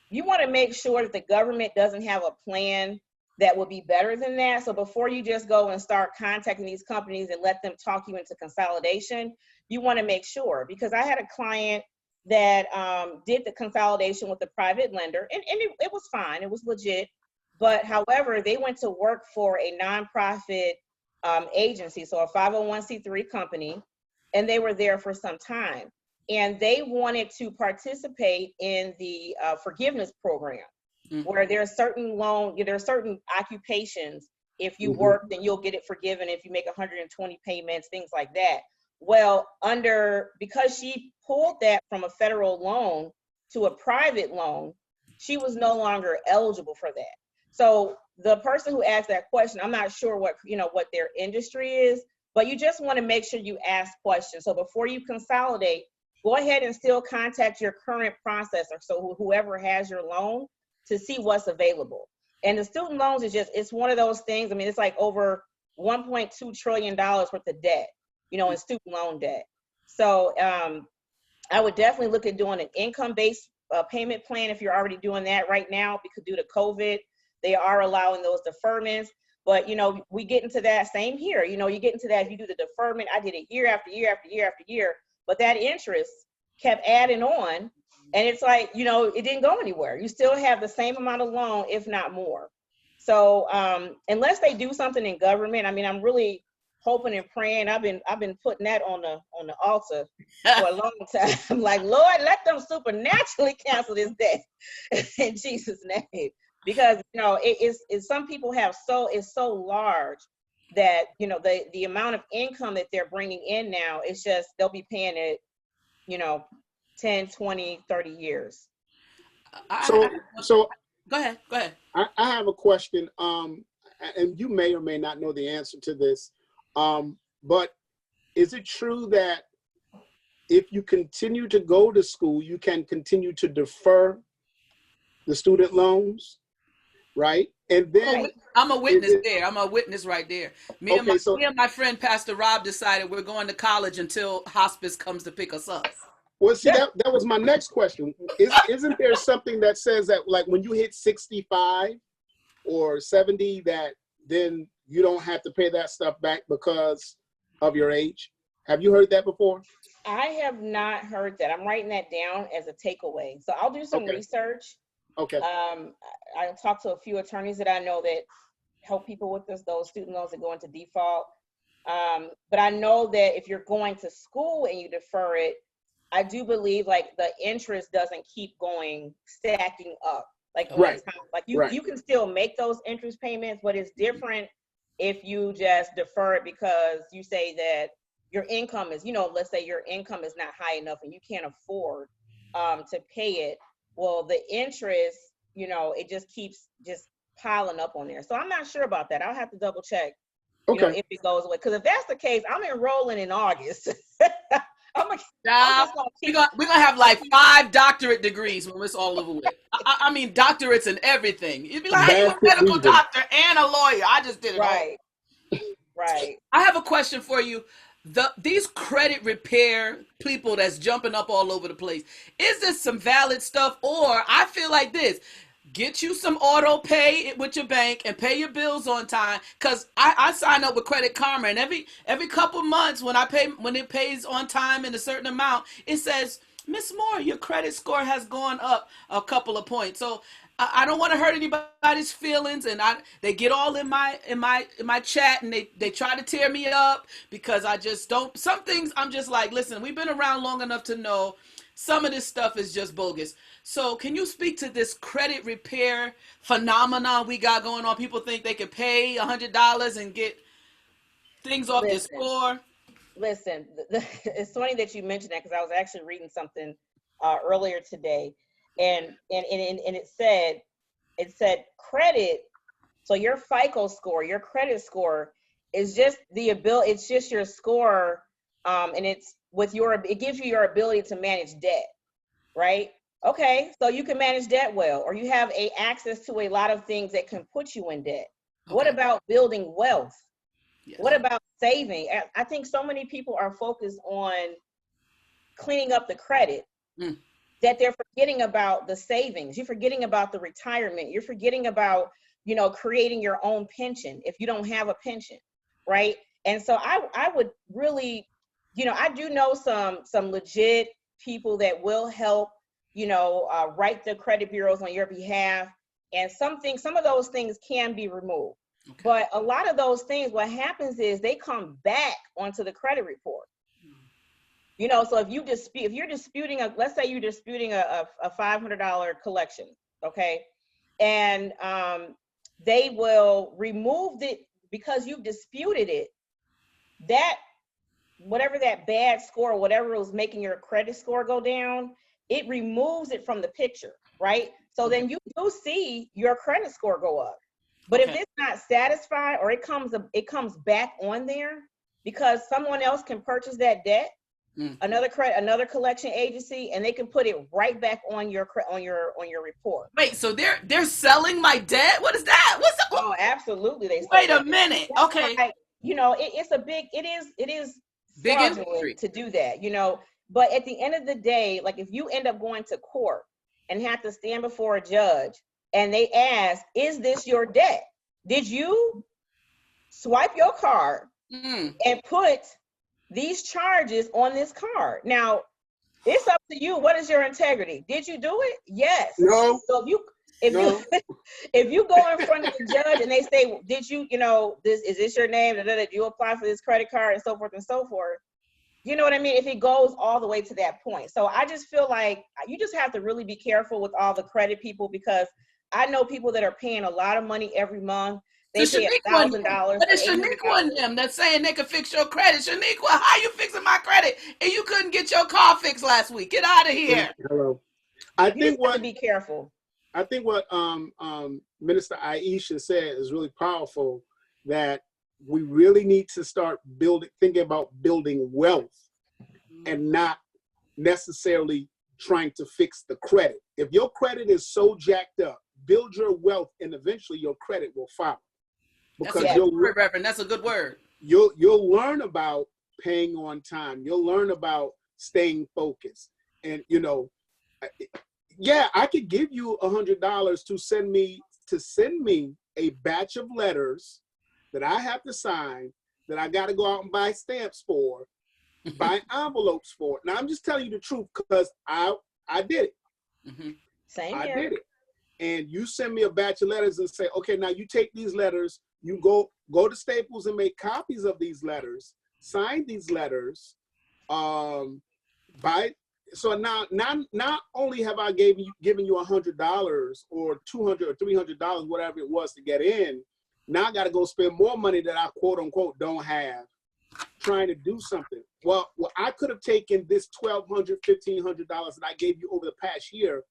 You want to make sure that the government doesn't have a plan that would be better than that. So before you just go and start contacting these companies and let them talk you into consolidation, you want to make sure. Because I had a client that did the consolidation with the private lender, and it was fine, it was legit. But however, they went to work for a nonprofit agency, so a 501c3 company, and they were there for some time. And they wanted to participate in the forgiveness program, where there are certain occupations. If you work, then you'll get it forgiven if you make 120 payments, things like that. Well, because she pulled that from a federal loan to a private loan, she was no longer eligible for that. So the person who asked that question, I'm not sure what their industry is, but you just want to make sure you ask questions. So before you consolidate, go ahead and still contact your current processor, so whoever has your loan, to see what's available. And the student loans it's one of those things. I mean, it's like over $1.2 trillion worth of debt, in student loan debt. So I would definitely look at doing an income-based payment plan if you're already doing that right now, because due to COVID, they are allowing those deferments. But, you know, we get into that same here. You know, you get into that, if you do the deferment, I did it year after year after year after year, but that interest kept adding on. And it's like, you know, it didn't go anywhere. You still have the same amount of loan, if not more. So unless they do something in government, I mean, I'm really hoping and praying. I've been putting that on the altar for a long time. I'm like, Lord, let them supernaturally cancel this debt in Jesus' name. Because, you know, it's some people have it's so large that, you know, the amount of income that they're bringing in now, it's just, they'll be paying it, you know, 10, 20, 30 years. So Go ahead. I have a question, and you may or may not know the answer to this, but is it true that if you continue to go to school, you can continue to defer the student loans, right? And then I'm a witness there. I'm a witness right there. Me and my friend Pastor Rob decided we're going to college until hospice comes to pick us up. Well, see, that was my next question. Isn't there something that says that, like, when you hit 65 or 70, that then you don't have to pay that stuff back because of your age? Have you heard that before? I have not heard that. I'm writing that down as a takeaway. So I'll do some research. Okay. I talked to a few attorneys that I know that help people with those student loans that go into default. But I know that if you're going to school and you defer it, I do believe like the interest doesn't keep going, stacking up. Like, right. Like you can still make those interest payments, but it's different if you just defer it because you say that your income is, you know, let's say your income is not high enough and you can't afford to pay it. Well, the interest, you know, it just keeps just piling up on there. So I'm not sure about that. I'll have to double check, you know, if it goes away. Because if that's the case, I'm enrolling in August. We're gonna have like 5 doctorate degrees when it's all over with. I mean, doctorates and everything. You'd be like, hey, you're a medical doctor and a lawyer. I just did it. Right. Right. I have a question for you. These credit repair people that's jumping up all over the place, is this some valid stuff? Or I feel like this: get you some auto pay with your bank and pay your bills on time. Cause I sign up with Credit Karma, and every couple months when it pays on time in a certain amount, it says, Miss Moore, your credit score has gone up a couple of points. So I don't want to hurt anybody's feelings, and they get all in my chat, and they try to tear me up because I just don't. Some things I'm just like, listen, we've been around long enough to know some of this stuff is just bogus. So can you speak to this credit repair phenomenon we got going on? People think they could pay $100 and get things off their score. Listen, it's funny that you mentioned that because I was actually reading something earlier today, and it said credit. So your FICO score, your credit score, is just the ability. It's just your score, and it gives you your ability to manage debt, right? Okay, so you can manage debt well, or you have access to a lot of things that can put you in debt. Okay. What about building wealth? Yes. What about saving? I think so many people are focused on cleaning up the credit that they're forgetting about the savings. You're forgetting about the retirement. You're forgetting about, you know, creating your own pension if you don't have a pension, right? And so I would really, you know, I do know some legit people that will help, you know, write the credit bureaus on your behalf. And some of those things can be removed. Okay. But a lot of those things, what happens is they come back onto the credit report. You know, so if you're disputing let's say you're disputing a $500 collection, okay? And they will remove it because you've disputed it. That, whatever that bad score, whatever was making your credit score go down, it removes it from the picture, right? So then you do see your credit score go up. But if it's not satisfied, or it comes back on there because someone else can purchase that debt, another collection agency, and they can put it right back on your report. Wait, so they're selling my debt? What is that? Oh, absolutely. Wait a minute. Okay. Like, you know, it is big fraudulent to do that, you know. But at the end of the day, like if you end up going to court and have to stand before a judge, and they ask, is this your debt? Did you swipe your card and put these charges on this card? Now, it's up to you. What is your integrity? Did you do it? Yes. No. So if you go in front of the judge and they say, did you, is this your name? Did you apply for this credit card, and so forth and so forth? You know what I mean? If it goes all the way to that point. So I just feel like you just have to really be careful with all the credit people, because I know people that are paying a lot of money every month. They pay $1,000. But it's Shaniqua and them that's saying they can fix your credit. Shaniqua, how you fixing my credit and you couldn't get your car fixed last week? Get out of here. Hello. You just have to be careful. I think what Minister Aisha said is really powerful, that we really need to start thinking about building wealth and not necessarily trying to fix the credit. If your credit is so jacked up, build your wealth and eventually your credit will follow. Because that's a good word, Reverend. That's a good word. You'll learn about paying on time. You'll learn about staying focused. And I could give you $100 to send me a batch of letters that I have to sign, that I got to go out and buy stamps for, buy envelopes for. Now I'm just telling you the truth, because I did it. Mm-hmm. Same I here. did it. And you send me a batch of letters and say, okay, now you take these letters, you go to Staples and make copies of these letters, sign these letters, So now, not only have I given you $100 or $200 or $300, whatever it was to get in, now I got to go spend more money that I quote unquote don't have, trying to do something. Well, I could have taken this $1,200, $1,500 that I gave you over the past year.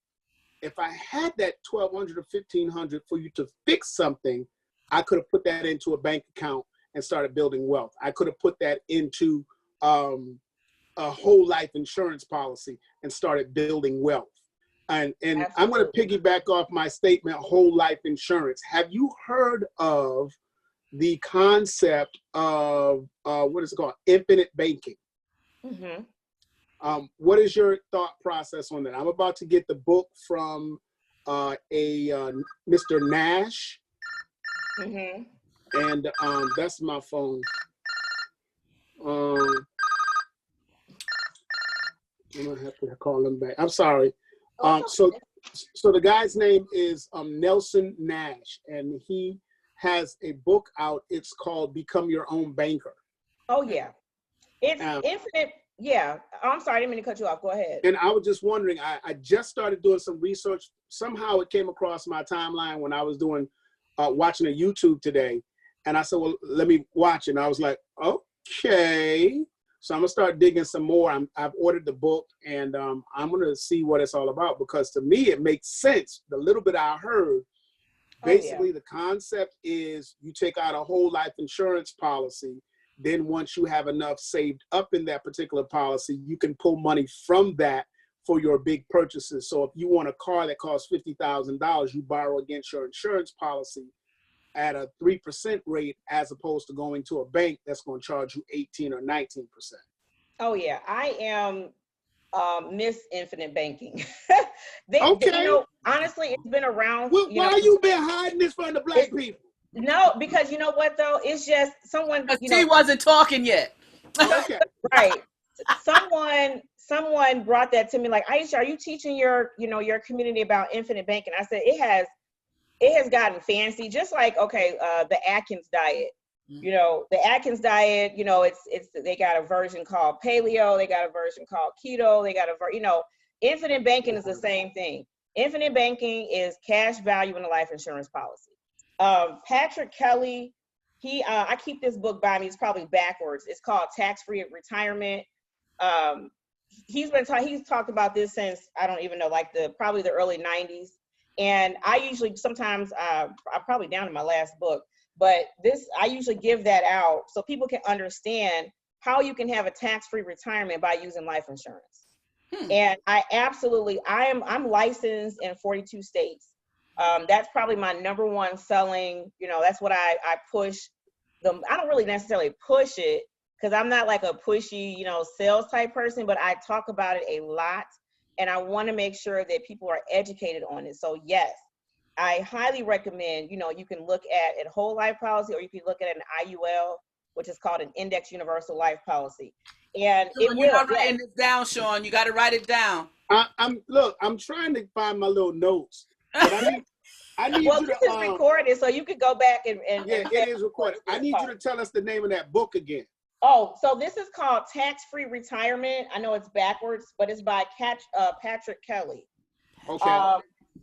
If I had that $1,200 or $1,500 for you to fix something, I could have put that into a bank account and started building wealth. I could have put that into a whole life insurance policy and started building wealth. And I'm going to piggyback off my statement, whole life insurance. Have you heard of the concept of, what is it called? Infinite banking. Mm-hmm. What is your thought process on that? I'm about to get the book from Mr. Nash. Mm-hmm. And that's my phone. I'm gonna have to call him back. I'm sorry. So the guy's name is Nelson Nash, and he has a book out. It's called Become Your Own Banker. Oh yeah, it's infinite. Yeah, I'm sorry, I didn't mean to cut you off. Go ahead. And I was just wondering. I just started doing some research. Somehow it came across my timeline when I was doing watching a YouTube today, and I said, "Well, let me watch it." And I was like, "Okay." So I'm gonna start digging some more. I've ordered the book, and I'm gonna see what it's all about, because to me it makes sense. The little bit I heard, basically the concept is you take out a whole life insurance policy. Then once you have enough saved up in that particular policy, you can pull money from that for your big purchases. So if you want a car that costs $50,000, you borrow against your insurance policy at a 3% rate, as opposed to going to a bank that's going to charge you 18 or 19%. Oh yeah, I am Miss Infinite Banking. Honestly, it's been around. Why you been hiding this from the black people? No, because you know what though, it's just someone. She wasn't talking yet. Okay. Right. Someone brought that to me, like, Aisha, are you teaching your community about infinite banking? I said it has gotten fancy, just like, the Atkins diet. The Atkins diet, it's they got a version called paleo, they got a version called keto, they got infinite banking is the same thing. Infinite banking is cash value in a life insurance policy. Patrick Kelly, I keep this book by me, it's probably backwards. It's called Tax-Free Retirement. He's talked about this since, I don't even know, probably the early 90s. And I usually, sometimes, I'm probably down to my last book, but I usually give that out so people can understand how you can have a tax-free retirement by using life insurance. And I'm licensed in 42 states. That's probably my number one selling, that's what I push. I don't really necessarily push it, because I'm not like a pushy, sales type person, but I talk about it a lot. And I want to make sure that people are educated on it. So yes, I highly recommend, you know, you can look at a whole life policy, or you can look at an IUL, which is called an index universal life policy. And it Sean, you're will, not yes. writing this down, Sean. You got to write it down. I'm trying to find my little notes, but I need Well, you this to is recorded, so you could go back and yeah, it is recorded. I need you to tell us the name of that book again. Oh, so this is called Tax-Free Retirement. I know it's backwards, but it's by Patrick Kelly. Okay.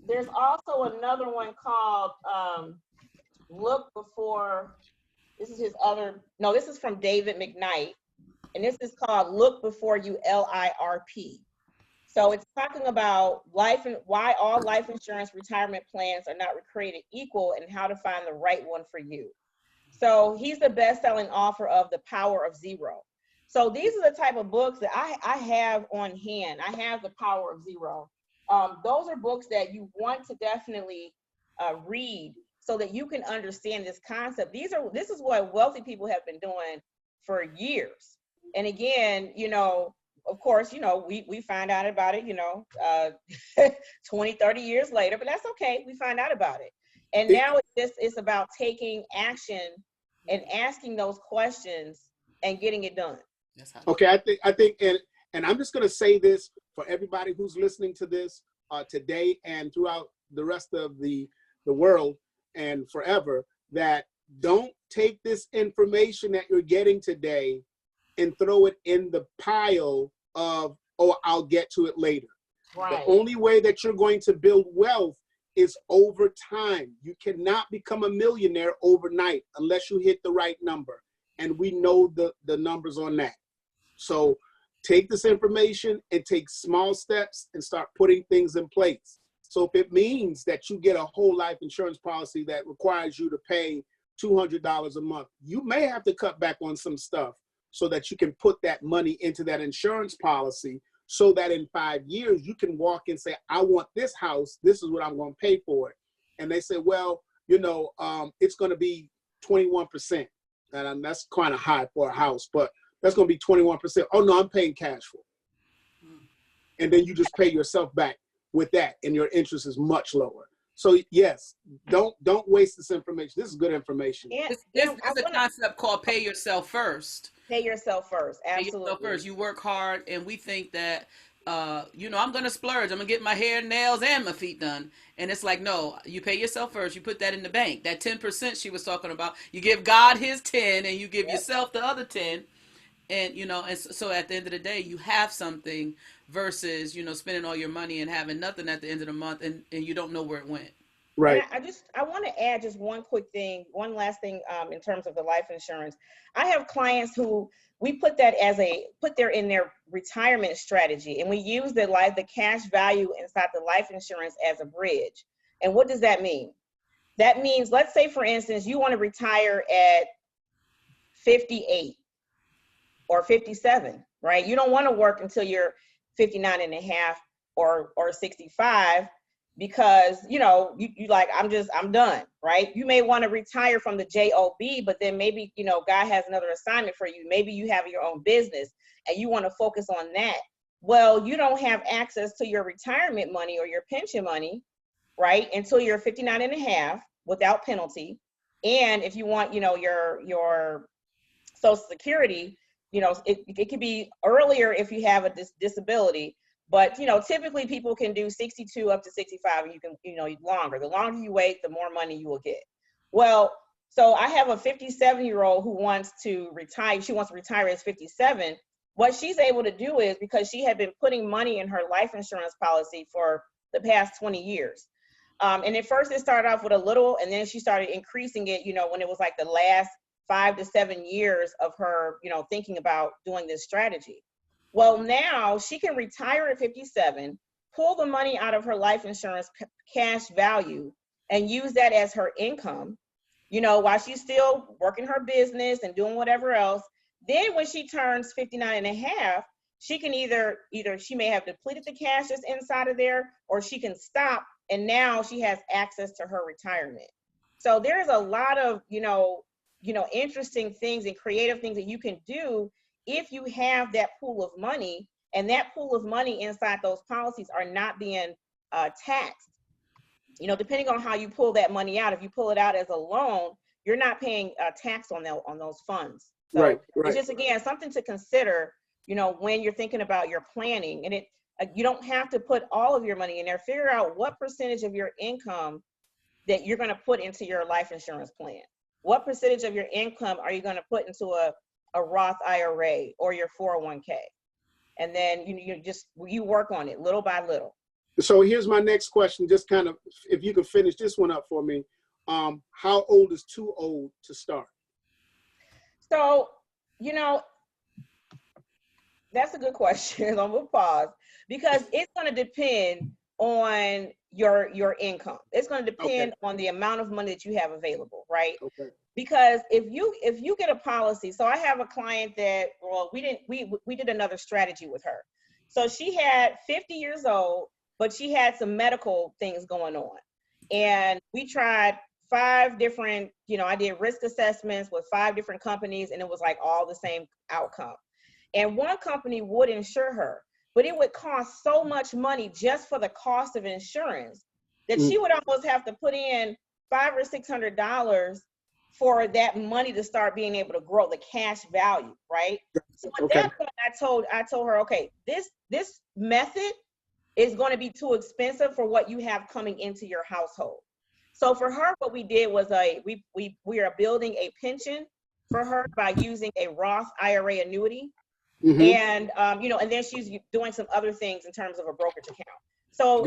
There's also another one called Look Before. This is his other. No, this is from David McKnight, and this is called Look Before You LIRP. So it's talking about life and why all life insurance retirement plans are not created equal, and how to find the right one for you. So he's the best-selling author of The Power of Zero. So these are the type of books that I have on hand. I have The Power of Zero. Those are books that you want to definitely read so that you can understand this concept. This is what wealthy people have been doing for years. And again, you know, of course, you know, we find out about it, you know, 20, 30 years later, but that's okay. We find out about it. And now it's about taking action and asking those questions and getting it done. Okay, I think, and I'm just going to say this for everybody who's listening to this today and throughout the rest of the world and forever, that don't take this information that you're getting today and throw it in the pile of, oh, I'll get to it later. Right. The only way that you're going to build wealth is over time. You cannot become a millionaire overnight unless you hit the right number. And we know the numbers on that. So take this information and take small steps and start putting things in place. So if it means that you get a whole life insurance policy that requires you to pay $200 a month, you may have to cut back on some stuff so that you can put that money into that insurance policy, so that in 5 years you can walk and say, I want this house, this is what I'm going to pay for it. And they say, well, you know, it's going to be 21%. And that's kind of high for a house, but that's going to be 21%. Oh no, I'm paying cash for it. And then you just pay yourself back with that, and your interest is much lower. So yes, don't waste this information. This is good information. There's a concept called pay yourself first. Pay yourself first. Absolutely. Pay yourself first. You work hard, and we think that, you know, I'm going to splurge. I'm going to get my hair, nails, and my feet done. And it's like, no, you pay yourself first. You put that in the bank. That 10% she was talking about, you give God his 10 and you give yourself the other 10. And, you know, and so at the end of the day, you have something versus, you know, spending all your money and having nothing at the end of the month, and you don't know where it went. Right. I want to add just one quick thing, one last thing in terms of the life insurance. I have clients who we put that put there in their retirement strategy, and we use the cash value inside the life insurance as a bridge. And what does that mean? That means, let's say for instance, you want to retire at 58 or 57, right? You don't want to work until you're 59 and a half or 65. Because, you know, you like, I'm done, right? You may want to retire from the job, but then maybe, you know, God has another assignment for you. Maybe you have your own business and you want to focus on that. Well, you don't have access to your retirement money or your pension money, right? Until you're 59 and a half without penalty. And if you want, you know, your Social Security, you know, it could be earlier if you have a disability. But, you know, typically people can do 62 up to 65, and you can, you know, longer. The longer you wait, the more money you will get. Well, so I have a 57-year-old who wants to retire. She wants to retire at 57. What she's able to do is, because she had been putting money in her life insurance policy for the past 20 years. And at first it started off with a little, and then she started increasing it, you know, when it was like the last 5 to 7 years of her, you know, thinking about doing this strategy. Well, now she can retire at 57, pull the money out of her life insurance cash value and use that as her income, you know, while she's still working her business and doing whatever else. Then when she turns 59 and a half, she can either she may have depleted the cash that's inside of there, or she can stop, and now she has access to her retirement. So there's a lot of, you know, interesting things and creative things that you can do if you have that pool of money, and that pool of money inside those policies are not being taxed. you know, depending on how you pull that money out, if you pull it out as a loan, you're not paying tax on those funds. So Right. it's just, again, something to consider, you know, when you're thinking about your planning. And you don't have to put all of your money in there. Figure out what percentage of your income that you're going to put into your life insurance plan. What percentage of your income are you going to put into a Roth IRA or your 401k? And then you work on it little by little. So here's my next question. Just kind of, if you could finish this one up for me. How old is too old to start? So, you know, that's a good question. I'm gonna pause because it's gonna depend on your income. It's gonna depend on the amount of money that you have available, right? Okay. Because if you get a policy, so I have a client that, well, we did another strategy with her. So she had 50 years old, but she had some medical things going on. And we tried 5 different, you know, I did risk assessments with 5 different companies, and it was like all the same outcome. And one company would insure her, but it would cost so much money just for the cost of insurance that she would almost have to put in $500 or $600 for that money to start being able to grow the cash value, right? So at that point, I told her, okay, this method is going to be too expensive for what you have coming into your household. So for her, what we did was we are building a pension for her by using a Roth IRA annuity. And you know, and then she's doing some other things in terms of a brokerage account. So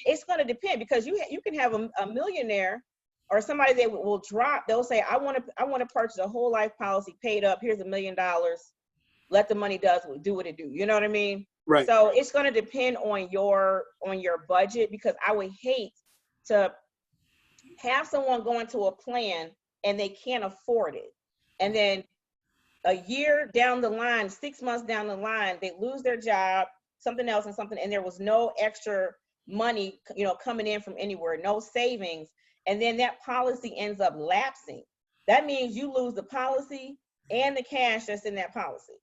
it's going to depend, because you can have a millionaire or somebody that will drop. They'll say, I want to purchase a whole life policy paid up. Here's $1 million. Let the money do what it do. You know what I mean? Right. So it's going to depend on your budget, because I would hate to have someone go into a plan and they can't afford it, and then a year down the line, 6 months down the line, they lose their job, something else and something, and there was no extra money, you know, coming in from anywhere, no savings, and then that policy ends up lapsing. That means you lose the policy and the cash that's in that policy.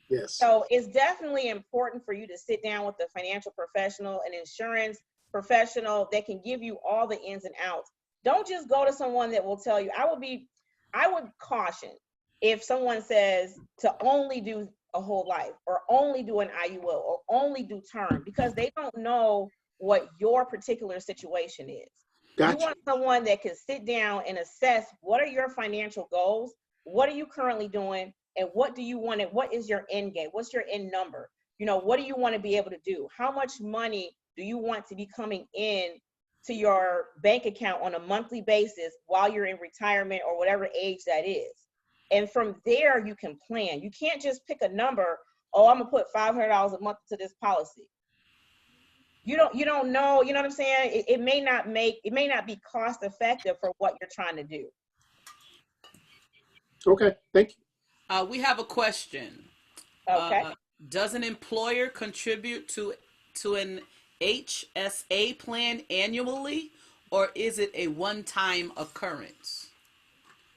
Yes. So it's definitely important for you to sit down with a financial professional, an insurance professional that can give you all the ins and outs. Don't just go to someone that will tell you. I would caution if someone says to only do a whole life or only do an IUL or only do term, because they don't know what your particular situation is. Gotcha. You want someone that can sit down and assess what are your financial goals, what are you currently doing, and what do you want, and what is your end game? What's your end number? You know, what do you want to be able to do? How much money do you want to be coming in to your bank account on a monthly basis while you're in retirement or whatever age that is? And from there, you can plan. You can't just pick a number. Oh, I'm gonna put $500 a month to this policy. You don't know. You know what I'm saying? It may not be cost effective for what you're trying to do. Okay, thank you. We have a question. Okay. Does an employer contribute to an HSA plan annually, or is it a one-time occurrence?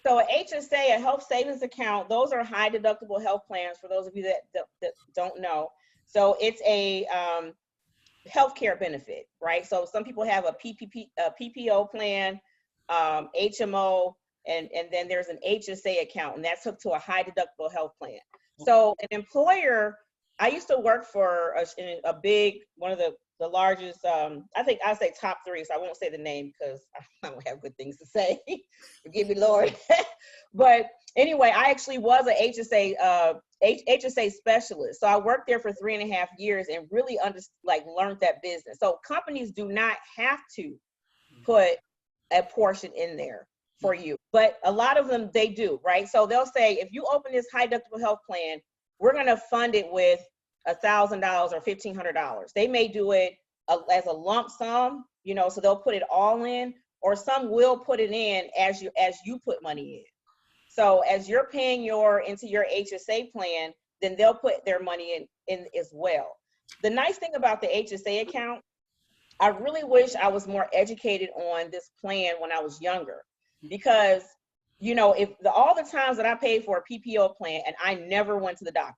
So a HSA, a health savings account, those are high deductible health plans for those of you that don't know. So it's a healthcare benefit, right? So some people have a PPO plan, HMO, and then there's an HSA account, and that's hooked to a high deductible health plan. So an employer, I used to work for a big, one of the largest, I think I'll say top 3, so I won't say the name because I don't have good things to say. Forgive me, Lord. But anyway, I actually was a HSA specialist. So I worked there for 3.5 years and really learned that business. So companies do not have to put a portion in there for you, but a lot of them, they do, right? So they'll say, if you open this high deductible health plan, we're going to fund it with $1,000 or $1,500. They may do it as a lump sum, you know, so they'll put it all in, or some will put it in as you put money in. So as you're paying into your HSA plan, then they'll put their money in as well. The nice thing about the HSA account, I really wish I was more educated on this plan when I was younger, because, you know, all the times that I paid for a PPO plan and I never went to the doctor.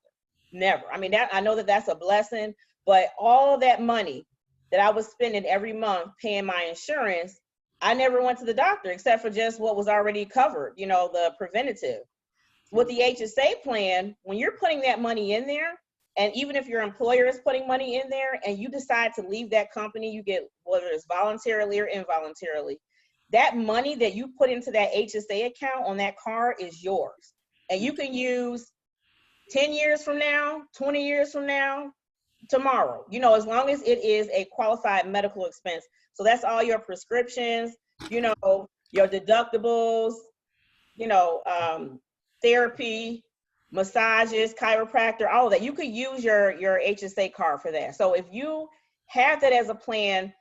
Never. I mean, I know that that's a blessing, but all that money that I was spending every month paying my insurance, I never went to the doctor except for just what was already covered, you know, the preventative. With the HSA plan, when you're putting that money in there, and even if your employer is putting money in there and you decide to leave that company, you get, whether it's voluntarily or involuntarily, that money that you put into that HSA account on that card is yours. And you can use 10 years from now, 20 years from now, tomorrow, you know, as long as it is a qualified medical expense. So that's all your prescriptions, you know, your deductibles, you know, therapy, massages, chiropractor, all of that. You could use your HSA card for that. So if you have that as a plan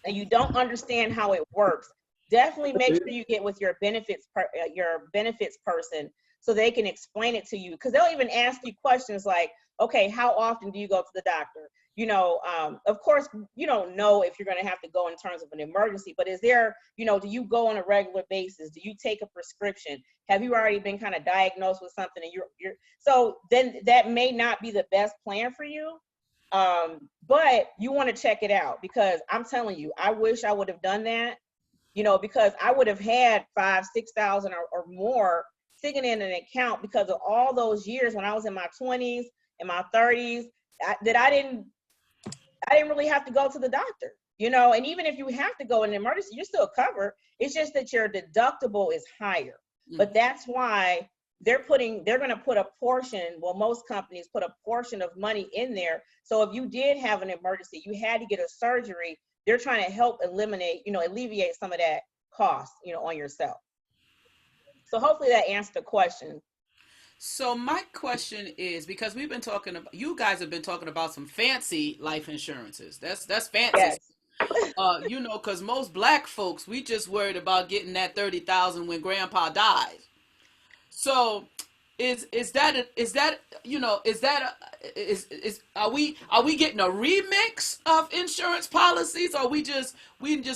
and you don't understand how it works, definitely make sure you get with your benefits person so they can explain it to you, because they'll even ask you questions like, okay, how often do you go to the doctor? You know, of course, you don't know if you're going to have to go in terms of an emergency, but is there, you know, do you go on a regular basis? Do you take a prescription? Have you already been kind of diagnosed with something and you're so then that may not be the best plan for you. But you want to check it out, because I'm telling you, I wish I would have done that, you know, because I would have had 5,000-6,000 or more sitting in an account because of all those years when I was in my 20s and my 30s that I didn't really have to go to the doctor, you know. And even if you have to go in an emergency, you're still covered. It's just that your deductible is higher. But that's why they're going to put a portion, well, most companies put a portion of money in there. So if you did have an emergency, you had to get a surgery, they're trying to help eliminate, you know, alleviate some of that cost, you know, on yourself. So hopefully that answered the question. So my question is, because we've been talking about, you guys have been talking about some fancy life insurances. That's fancy. Yes. You know, because most black folks, we just worried about getting that 30,000 when grandpa dies. So is that you know, is are we getting a remix of insurance policies, or we just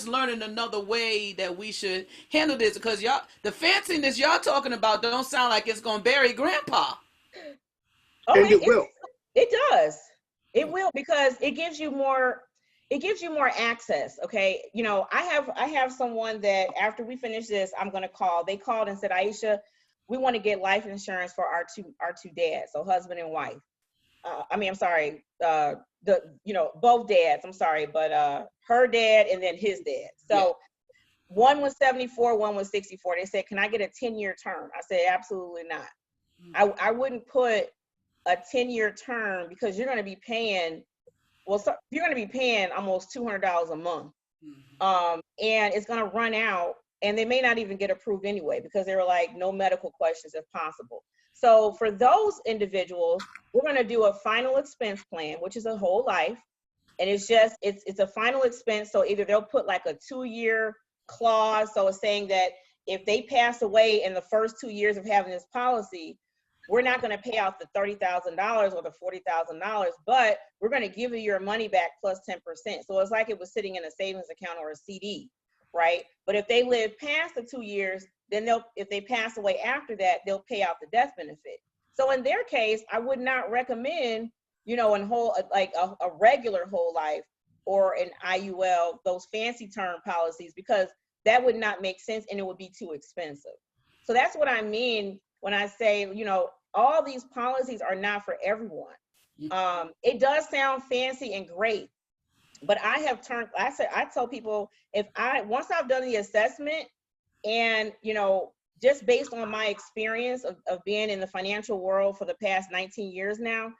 learning another way that we should handle this? Because y'all, the fanciness y'all talking about don't sound like it's gonna bury grandpa. Oh, And it will. It does. It will, because it gives you more access. Okay. You know, I have someone that after we finish this, I'm going to call. They called and said, Aisha, we want to get life insurance for our two dads. So husband and wife. I'm sorry. You know, both dads, I'm sorry, but her dad and then his dad. So one was 74, one was 64. They said, can I get a 10-year term? I said, absolutely not. I wouldn't put a 10-year term, because you're going to be paying, you're going to be paying almost $200 a month. And it's going to run out, and they may not even get approved anyway, because they were like, no medical questions if possible. So for those individuals, we're going to do a final expense plan, which is a whole life. And it's a final expense. So either they'll put like a 2-year clause. So it's saying that if they pass away in the first 2 years of having this policy, we're not going to pay out the $30,000 or the $40,000, but we're going to give you your money back plus 10%. So it's like it was sitting in a savings account or a CD, right? But if they live past the 2 years, then if they pass away after that, they'll pay out the death benefit. So in their case, I would not recommend, you know, a regular whole life or an IUL, those fancy term policies, because that would not make sense and it would be too expensive. So that's what I mean when I say, you know, all these policies are not for everyone. It does sound fancy and great, but I tell people, once I've done the assessment and, you know, just based on my experience of being in the financial world for the past 19 years now,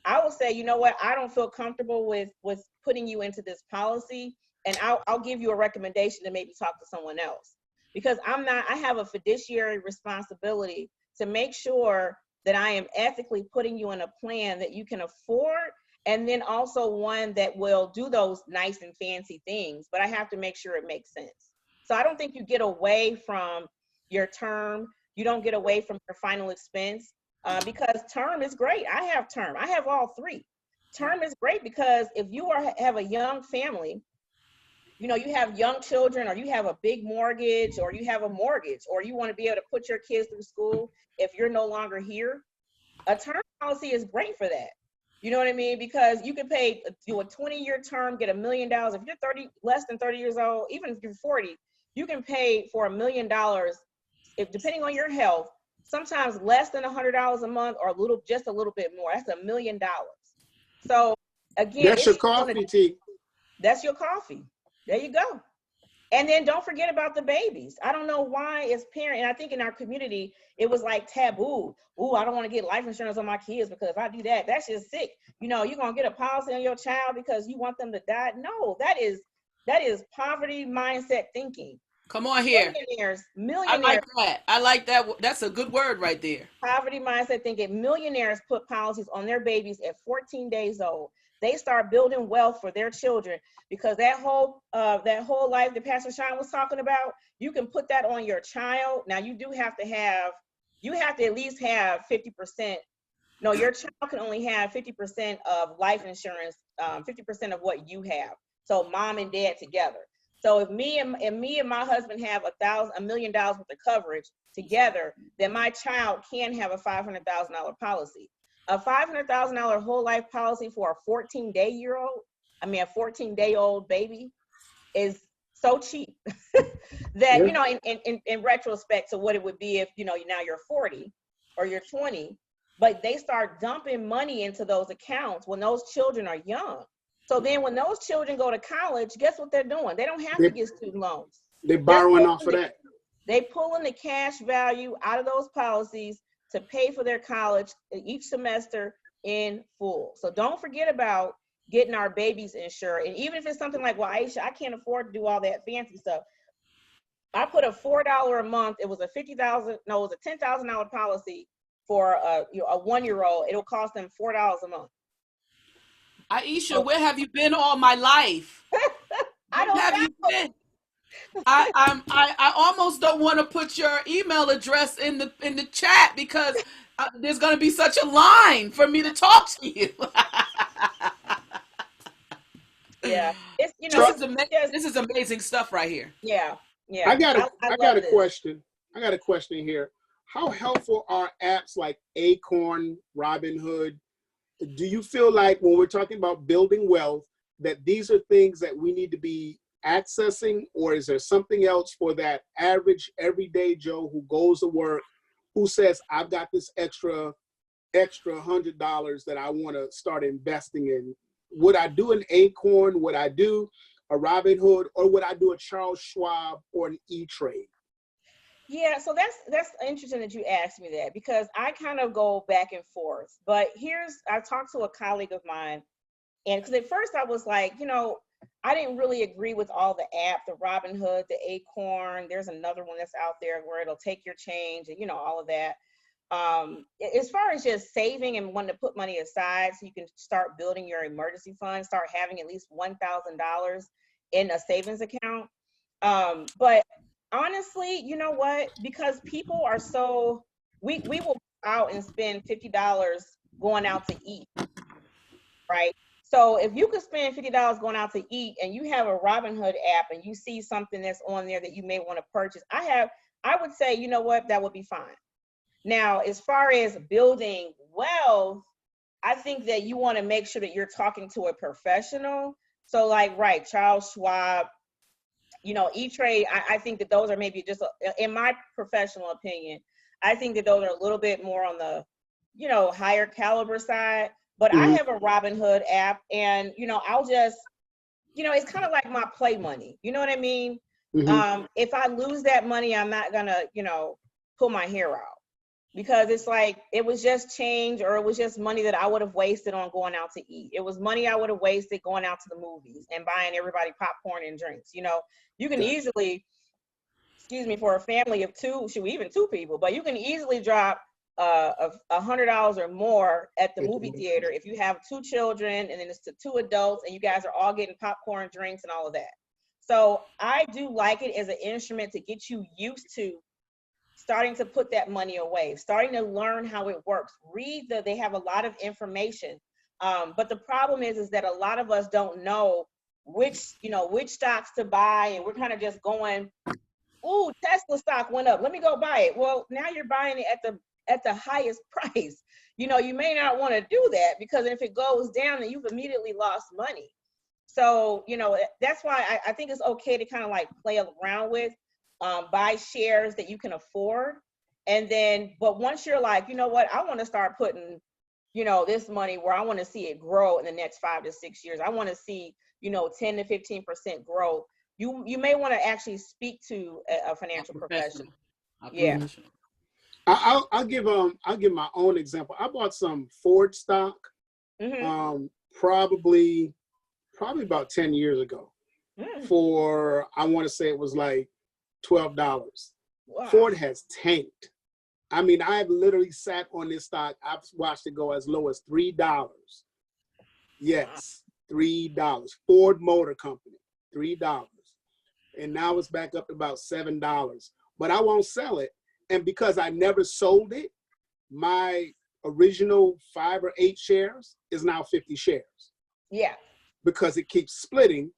I will say, you know what, I don't feel comfortable with putting you into this policy, and I'll give you a recommendation to maybe talk to someone else, because I have a fiduciary responsibility to make sure that I am ethically putting you in a plan that you can afford, and then also one that will do those nice and fancy things, but I have to make sure it makes sense. So I don't think you get away from your term. You don't get away from your final expense, because term is great. I have term. I have all three. Term is great because if you have a young family, you know, you have young children, or you have a big mortgage, or you have a mortgage, or you want to be able to put your kids through school if you're no longer here, a term policy is great for that. You know what I mean? Because you can do a 20-year term, get $1 million. If you're less than 30 years old, even if you're 40, you can pay for $1 million, if depending on your health, sometimes less than $100 a month, or just a little bit more. That's $1 million. So again, That's if your you want coffee to, tea. that's your coffee. There you go. And then don't forget about the babies. I don't know why as parents, and I think in our community, it was like taboo. Ooh, I don't want to get life insurance on my kids because if I do that, that's just sick. You know, you're going to get a policy on your child because you want them to die. No, that is poverty mindset thinking. Come on here. I Millionaires, like that. I like that. That's a good word right there. poverty mindset thinking. Millionaires put policies on their babies at 14 days old. They start building wealth for their children because that whole life that Pastor Sean was talking about, you can put that on your child. Now you have to at least have 50%. No, your child can only have 50% of life insurance, 50% of what you have. So mom and dad together. So if me and my husband have $1 million worth of coverage together, then my child can have a $500,000 policy. A $500,000 whole life policy for a 14-day-old baby is so cheap that, Yeah. you know, in retrospect to what it would be if, you know, now you're 40 or you're 20, but they start dumping money into those accounts when those children are young. So then when those children go to college, guess what they're doing? They don't have to get student loans. They're borrowing off of that. They pulling the cash value out of those policies to pay for their college each semester in full. So don't forget about getting our babies insured. And even if it's something like, well, Aisha, I can't afford to do all that fancy stuff. I put a $4 a month. It was a $10,000 policy for a 1-year-old. It'll cost them $4 a month. Aisha, where have you been all my life? I don't Where have you been? I almost don't want to put your email address in the chat because there's going to be such a line for me to talk to you. Yeah, it's this is amazing stuff right here. Yeah. I got a this. question. I got a question here. How helpful are apps like Acorn, Robinhood? Do you feel like when we're talking about building wealth, that these are things that we need to be accessing, or is there something else for that average everyday Joe who goes to work, who says, I've got this extra $100 that I want to start investing in? Would I do an Acorn? Would I do a Robinhood, or would I do a Charles Schwab or an E-Trade? Yeah, so that's interesting that you asked me that, because I kind of go back and forth. But I talked to a colleague of mine, and because at first I was like, you know, I didn't really agree with all the app, the Robinhood, the Acorn. There's another one that's out there where it'll take your change and, you know, all of that. As far as just saving and wanting to put money aside so you can start building your emergency fund, start having at least $1,000 in a savings account. But honestly, you know what? Because people are so, we will go out and spend $50 going out to eat, right? So if you could spend $50 going out to eat and you have a Robinhood app and you see something that's on there that you may want to purchase, I would say, you know what, that would be fine. Now, as far as building wealth, I think that you want to make sure that you're talking to a professional. So like, right, Charles Schwab, you know, E-Trade, I think that those are maybe just, in my professional opinion, I think that those are a little bit more on the, you know, higher caliber side. But I have a Robinhood app, and, you know, I'll just, you know, it's kind of like my play money. You know what I mean? If I lose that money, I'm not gonna, you know, pull my hair out, because it's like, it was just change, or it was just money that I would have wasted on going out to eat. It was money I would have wasted going out to the movies and buying everybody popcorn and drinks. You know, you can easily, for a family of two, even two people, but you can easily drop $100 or more at the movie theater if you have two children, and then it's to two adults, and you guys are all getting popcorn, drinks, and all of that. So I do like it as an instrument to get you used to starting to put that money away, starting to learn how it works. They have a lot of information. But the problem is that a lot of us don't know which stocks to buy, and we're kind of just going, ooh, Tesla stock went up, let me go buy it. Well, now you're buying it at the highest price. You know, you may not want to do that, because if it goes down, then you've immediately lost money. So, you know, that's why I think it's okay to kind of like play around with. buy shares that you can afford. And then, but once you're like, you know what, I want to start putting, this money where I want to see it grow in the next 5 to 6 years. I want to see, 10 to 15% growth. You may want to actually speak to a financial professional. Yeah. I'll give my own example. I bought some Ford stock, probably about 10 years ago, for, I want to say it was like $12. Wow. Ford has tanked. I mean, I've literally sat on this stock. I've watched it go as low as $3. Yes, $3. Ford Motor Company, $3. And now it's back up to about $7. But I won't sell it. And because I never sold it, my original 5 or 8 shares is now 50 shares. Yeah. Because it keeps splitting.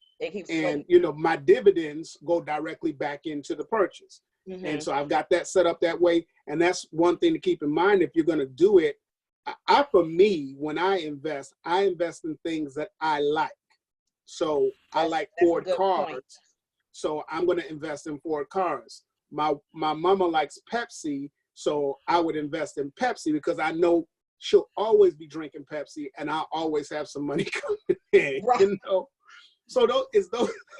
And, my dividends go directly back into the purchase. And so I've got that set up that way. And that's one thing to keep in mind if you're going to do it. For me, when I invest in things that I like. So I like Ford cars. Point. So I'm going to invest in Ford cars. My mama likes Pepsi. So I would invest in Pepsi because I know she'll always be drinking Pepsi and I'll always have some money coming in, right. So those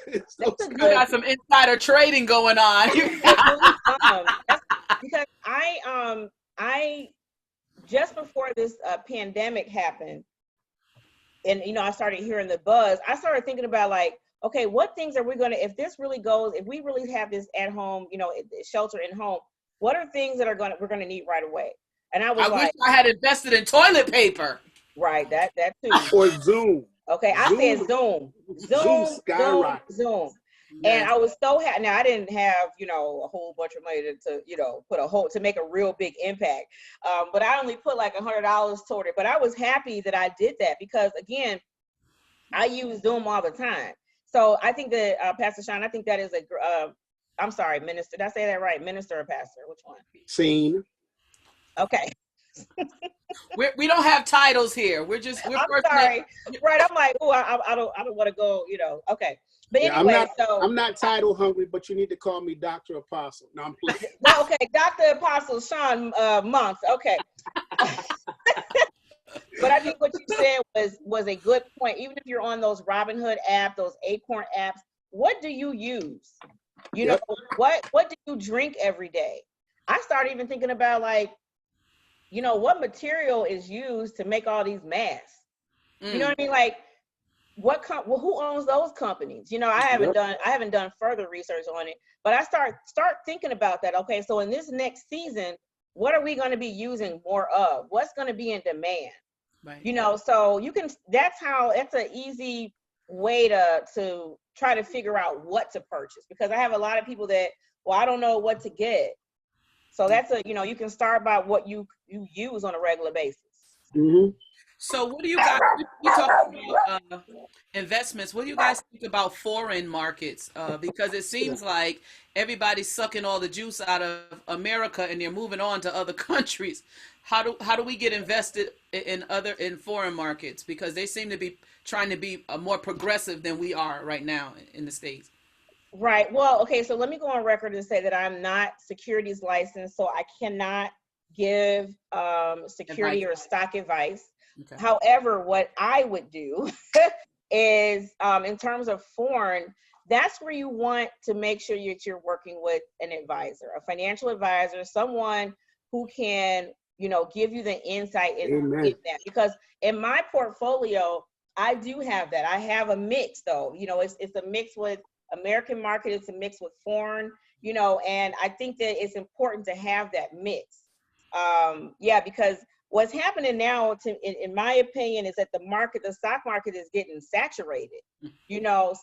you got some insider trading going on. Because I just before this pandemic happened, and I started hearing the buzz. I started thinking about like, okay, what things are we gonna, if this really goes, if we really have this at home, shelter in home, what are things that we're gonna need right away? And I wish I had invested in toilet paper. Right, that too. Or Zoom. Okay, I said Zoom. Yes. And I was so happy. Now I didn't have, a whole bunch of money to make a real big impact. But I only put like $100 toward it. But I was happy that I did that because again, I use Zoom all the time. So I think that Pastor Sean, I think that is I'm sorry, minister. Did I say that right? Minister or pastor? Which one? Scene. Okay. We don't have titles here. We're I'm sorry. Right. I'm like, I don't want to go, Okay. But anyway, I'm not title hungry, but you need to call me Dr. Apostle. No, I'm playing. No, okay, Dr. Apostle Sean Monks. Okay. But I think what you said was a good point. Even if you're on those Robinhood apps, those Acorn apps, what do you use? What do you drink every day? I started even thinking about like, what material is used to make all these masks? You know what I mean? Like, who owns those companies? I haven't done further research on it, but I start thinking about that. Okay, so in this next season, what are we going to be using more of? What's going to be in demand? Right. So that's an easy way to try to figure out what to purchase, because I have a lot of people that, I don't know what to get. So that's you can start by what you use on a regular basis. Mm-hmm. So what do you guys, we talk about investments, what do you guys think about foreign markets? Because it seems like everybody's sucking all the juice out of America and they're moving on to other countries. How do we get invested in foreign markets? Because they seem to be trying to be more progressive than we are right now in the States. Right. Well, okay. So let me go on record and say that I'm not securities licensed, so I cannot give security or stock advice. Okay. However, what I would do is, in terms of foreign, that's where you want to make sure you're working with an advisor, a financial advisor, someone who can, give you the insight in that. Because in my portfolio, I do have that. I have a mix, though. It's a mix with American market, it's a mix with foreign, and I think that it's important to have that mix. Because what's happening now, in my opinion, is that the stock market is getting saturated,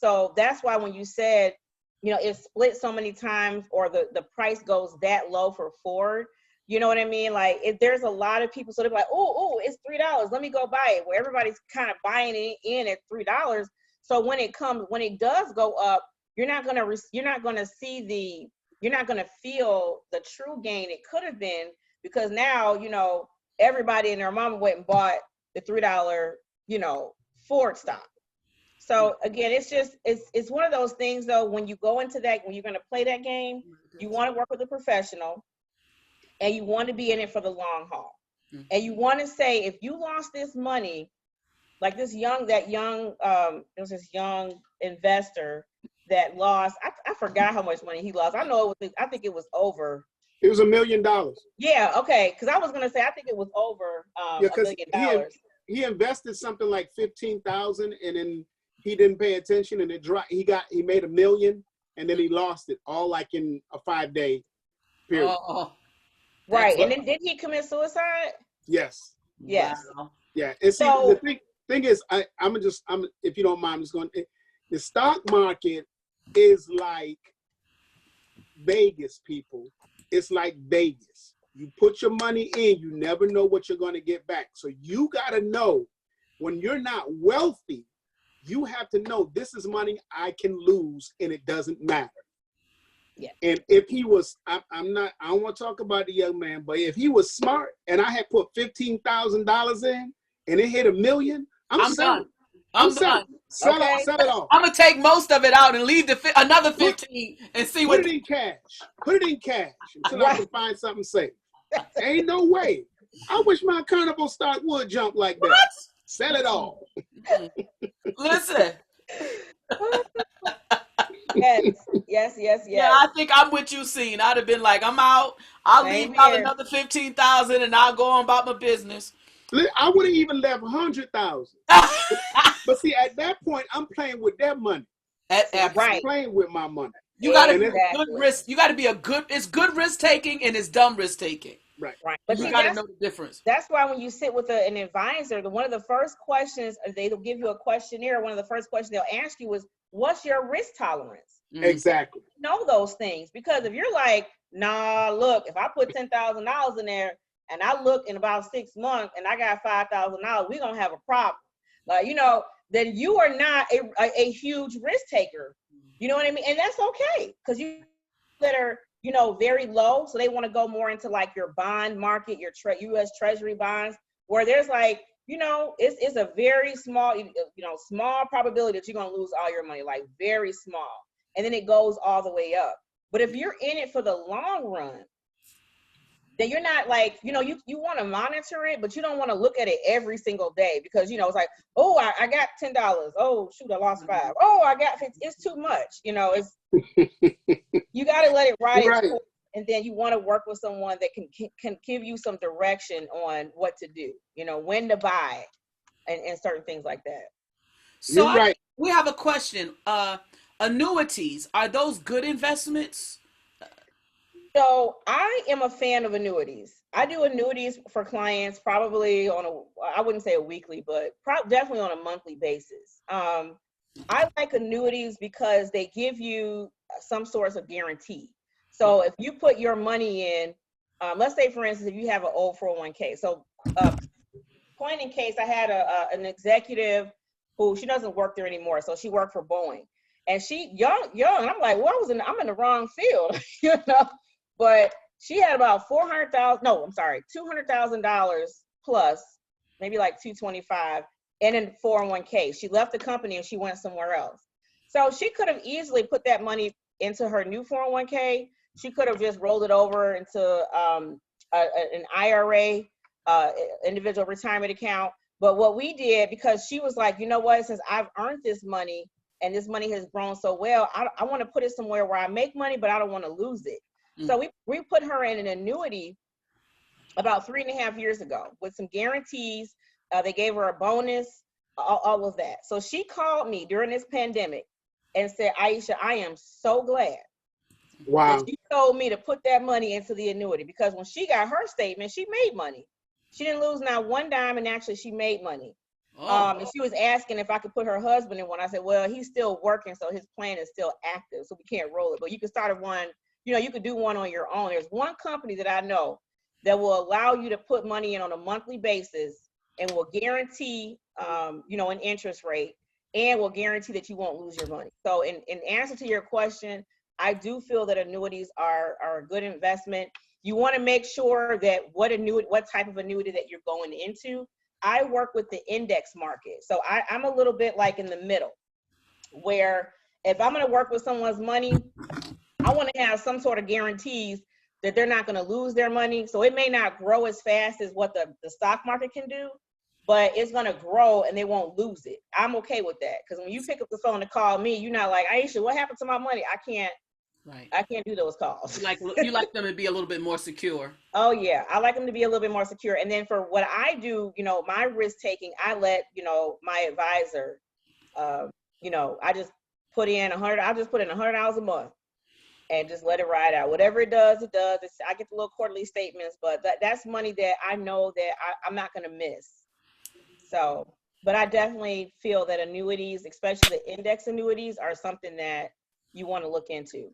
so that's why when you said, it's split so many times or the price goes that low for Ford, you know what I mean? Like, if there's a lot of people, so they're like, oh, it's $3, let me go buy it, where everybody's kind of buying it in at $3. So when it does go up, you're not gonna feel the true gain it could have been, because now, everybody and their mama went and bought the $3, Ford stock. So again, it's one of those things though, when you go into that, when you're going to play that game, you want to work with a professional and you want to be in it for the long haul. And you want to say, if you lost this money, like there was this young investor that lost, I forgot how much money he lost. I think it was over. It was $1 million. Yeah, okay. Because I was going to say, I think it was over Yeah, $1 million. he invested something like 15,000 and then he didn't pay attention and it dropped. He made $1 million and then he lost it all like in a 5-day period. Right. And then did he commit suicide? Yes. Yes. Wow. Yeah. And see, So, the thing is, I'm if you don't mind, I'm just going. The stock market is like Vegas, people. It's like Vegas. You put your money in, you never know what you're going to get back. So you got to know when you're not wealthy, you have to know this is money I can lose and it doesn't matter. yeah. And if he was, I don't want to talk about the young man, but if he was smart and I had put $15,000 in and it hit $1 million, I'm selling. Done. I'm selling. done. Sell it all. I'm gonna take most of it out and leave another 15 and see what. Put it in cash. Put it in cash until I can find something safe. Ain't no way. I wish my carnival stock would jump like that. What? Sell it all. Listen. Yes. Yeah, I think I'm with you, Scene. I'd have been like, I'm out. I'll Same leave out here. another 15,000 and I'll go on about my business. I would have even left 100,000. But see, at that point, I'm playing with their money. Right. Playing with my money. You got to Exactly. be good risk. You got to be it's good risk taking and it's dumb risk taking. Right. But You see, got to know the difference. that's why when you sit with an advisor, one of the first questions, they'll give you a questionnaire. One of the first questions they'll ask you is, what's your risk tolerance? Exactly. Know those things, because if you're like, nah, look, if I put $10,000 in there and I look in about 6 months and I got $5,000, we're gonna have a problem. Like, then you are not a huge risk taker. You know what I mean? And that's okay, because you that are very low, so they want to go more into like your bond market, your U.S. Treasury bonds, where there's like, it's a very small, small probability that you're gonna lose all your money, like very small, and then it goes all the way up. But if you're in it for the long run, then you're not like, you want to monitor it, but you don't want to look at it every single day, because, it's like, oh, I got $10. Oh, shoot, I lost $5. Oh, I got 50. It's too much. It's, you got to let it ride its course, and then you want to work with someone that can give you some direction on what to do, when to buy and certain things like that. So we have a question. Annuities, are those good investments? So I am a fan of annuities. I do annuities for clients probably I wouldn't say a weekly, but definitely on a monthly basis. I like annuities because they give you some sort of guarantee. So if you put your money in, let's say, for instance, if you have an old 401k. So point in case, I had an executive who, she doesn't work there anymore. So she worked for Boeing. And she young, and I'm like, well, I'm in the wrong field, But she had about $200,000 plus, maybe like $225, and in 401k. She left the company and she went somewhere else. So she could have easily put that money into her new 401k. She could have just rolled it over into an IRA, individual retirement account. But what we did, because she was like, you know what, since I've earned this money and this money has grown so well, I want to put it somewhere where I make money, but I don't want to lose it. So we put her in an annuity about 3.5 years ago with some guarantees. They gave her a bonus, all of that. So she called me during this pandemic and said, Aisha, I am so glad that you told me to put that money into the annuity, because when she got her statement, she made money. She didn't lose not one dime, and actually she made money. And she was asking if I could put her husband in one. I said, well, he's still working, so his plan is still active, so we can't roll it. But you can start at one. You could do one on your own. There's one company that I know that will allow you to put money in on a monthly basis and will guarantee, an interest rate, and will guarantee that you won't lose your money. So in answer to your question, I do feel that annuities are a good investment. You want to make sure that what type of annuity that you're going into. I work with the index market. So I'm a little bit like in the middle. where if I'm going to work with someone's money, I want to have some sort of guarantees that they're not going to lose their money. So it may not grow as fast as what the stock market can do, but it's going to grow and they won't lose it. I'm okay with that. Because when you pick up the phone to call me, you're not like, Aisha, what happened to my money? Right. I can't do those calls. You like them to be a little bit more secure. Oh yeah, I like them to be a little bit more secure. And then for what I do, my risk taking, I let my advisor, I just put in $100 a month and just let it ride out. Whatever it does, it does. I get the little quarterly statements, but that's money that I know that I'm not going to miss. So, but I definitely feel that annuities, especially the index annuities, are something that you want to look into.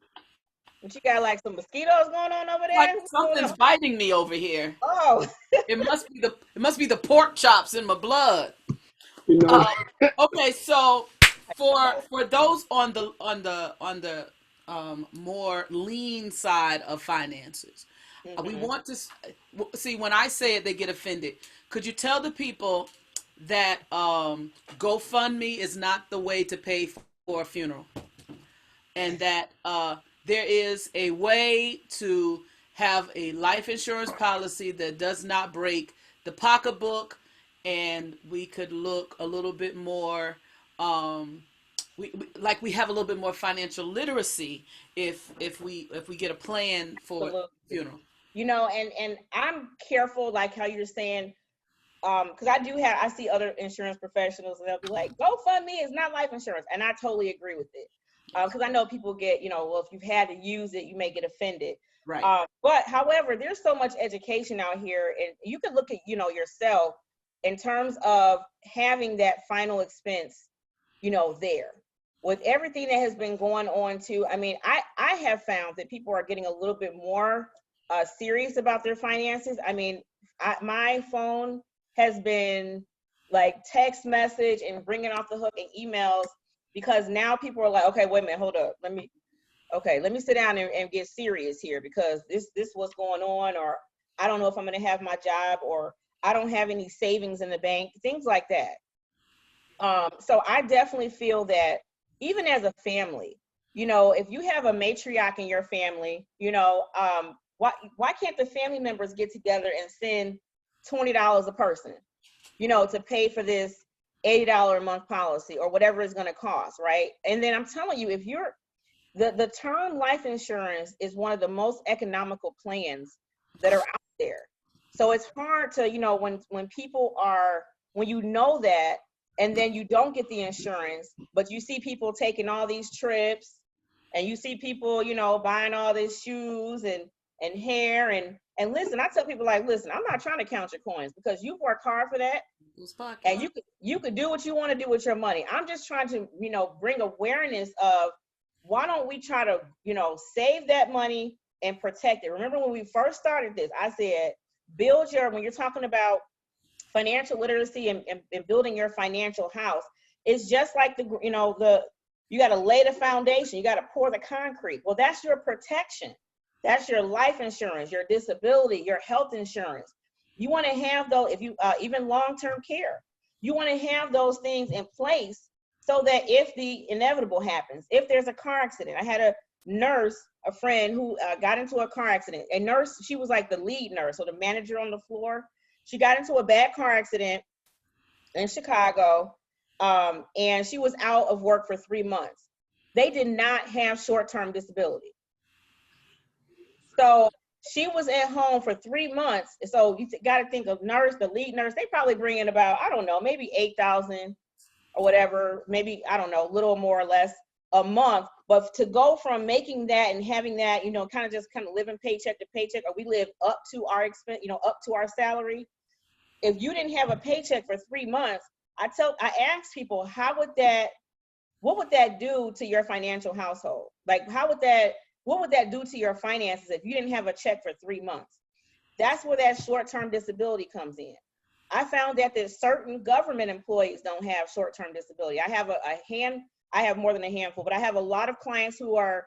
But you got like some mosquitoes going on over Like there? something's biting me over here. Oh. It must be the pork chops in my blood. You know, Okay, so for those on the more lean side of finances, we want to see, when I say it, they get offended. Could you tell the people that GoFundMe is not the way to pay for a funeral, and that there is a way to have a life insurance policy that does not break the pocketbook, and we could look a little bit more we have a little bit more financial literacy if we get a plan for Absolutely. funeral. And I'm careful, like how you're saying, because I see other insurance professionals and they'll be like, GoFundMe is not life insurance. And I totally agree with it. Because I know people get, well, if you've had to use it, you may get offended. Right. But however, there's so much education out here, and you could look at, yourself in terms of having that final expense, there. With everything that has been going on too, I mean, I have found that people are getting a little bit more serious about their finances. I mean, my phone has been like text message and bringing off the hook and emails, because now people are like, okay, wait a minute, hold up, let me sit down and get serious here, because this what's going on, or I don't know if I'm going to have my job, or I don't have any savings in the bank, things like that. So I definitely feel that even as a family, if you have a matriarch in your family, why can't the family members get together and send $20 a person, to pay for this $80 a month policy or whatever it's going to cost, right? And then I'm telling you, if you're the term life insurance is one of the most economical plans that are out there. So it's hard to, when people are, when that, and then you don't get the insurance, but you see people taking all these trips, and you see people, buying all these shoes and hair, and listen, I tell people, like, listen, I'm not trying to count your coins, because you've worked hard for that, and you could do what you want to do with your money. I'm just trying to, bring awareness of, why don't we try to, save that money and protect it? Remember when we first started this, I said, when you're talking about financial literacy and building your financial house, it's just like you got to lay the foundation, you got to pour the concrete. Well, that's your protection. That's your life insurance, your disability, your health insurance. You want to have those, if you even long-term care, you want to have those things in place, so that if the inevitable happens, if there's a car accident. I had a friend who got into a car accident. A nurse, she was like the lead nurse, so the manager on the floor. She got into a bad car accident in Chicago, and she was out of work for 3 months. They did not have short-term disability. So she was at home for 3 months. So you got to think of the lead nurse, they probably bring in about, I don't know, maybe 8,000 or whatever, maybe, I don't know, a little more or less a month. But to go from making that and having that, kind of living paycheck to paycheck, or we live up to our expense, up to our salary. If you didn't have a paycheck for 3 months, I ask people, what would that do to your financial household? Like, what would that do to your finances if you didn't have a check for 3 months? That's where that short-term disability comes in. I found that certain government employees don't have short-term disability. I have more than a handful, but I have a lot of clients who are,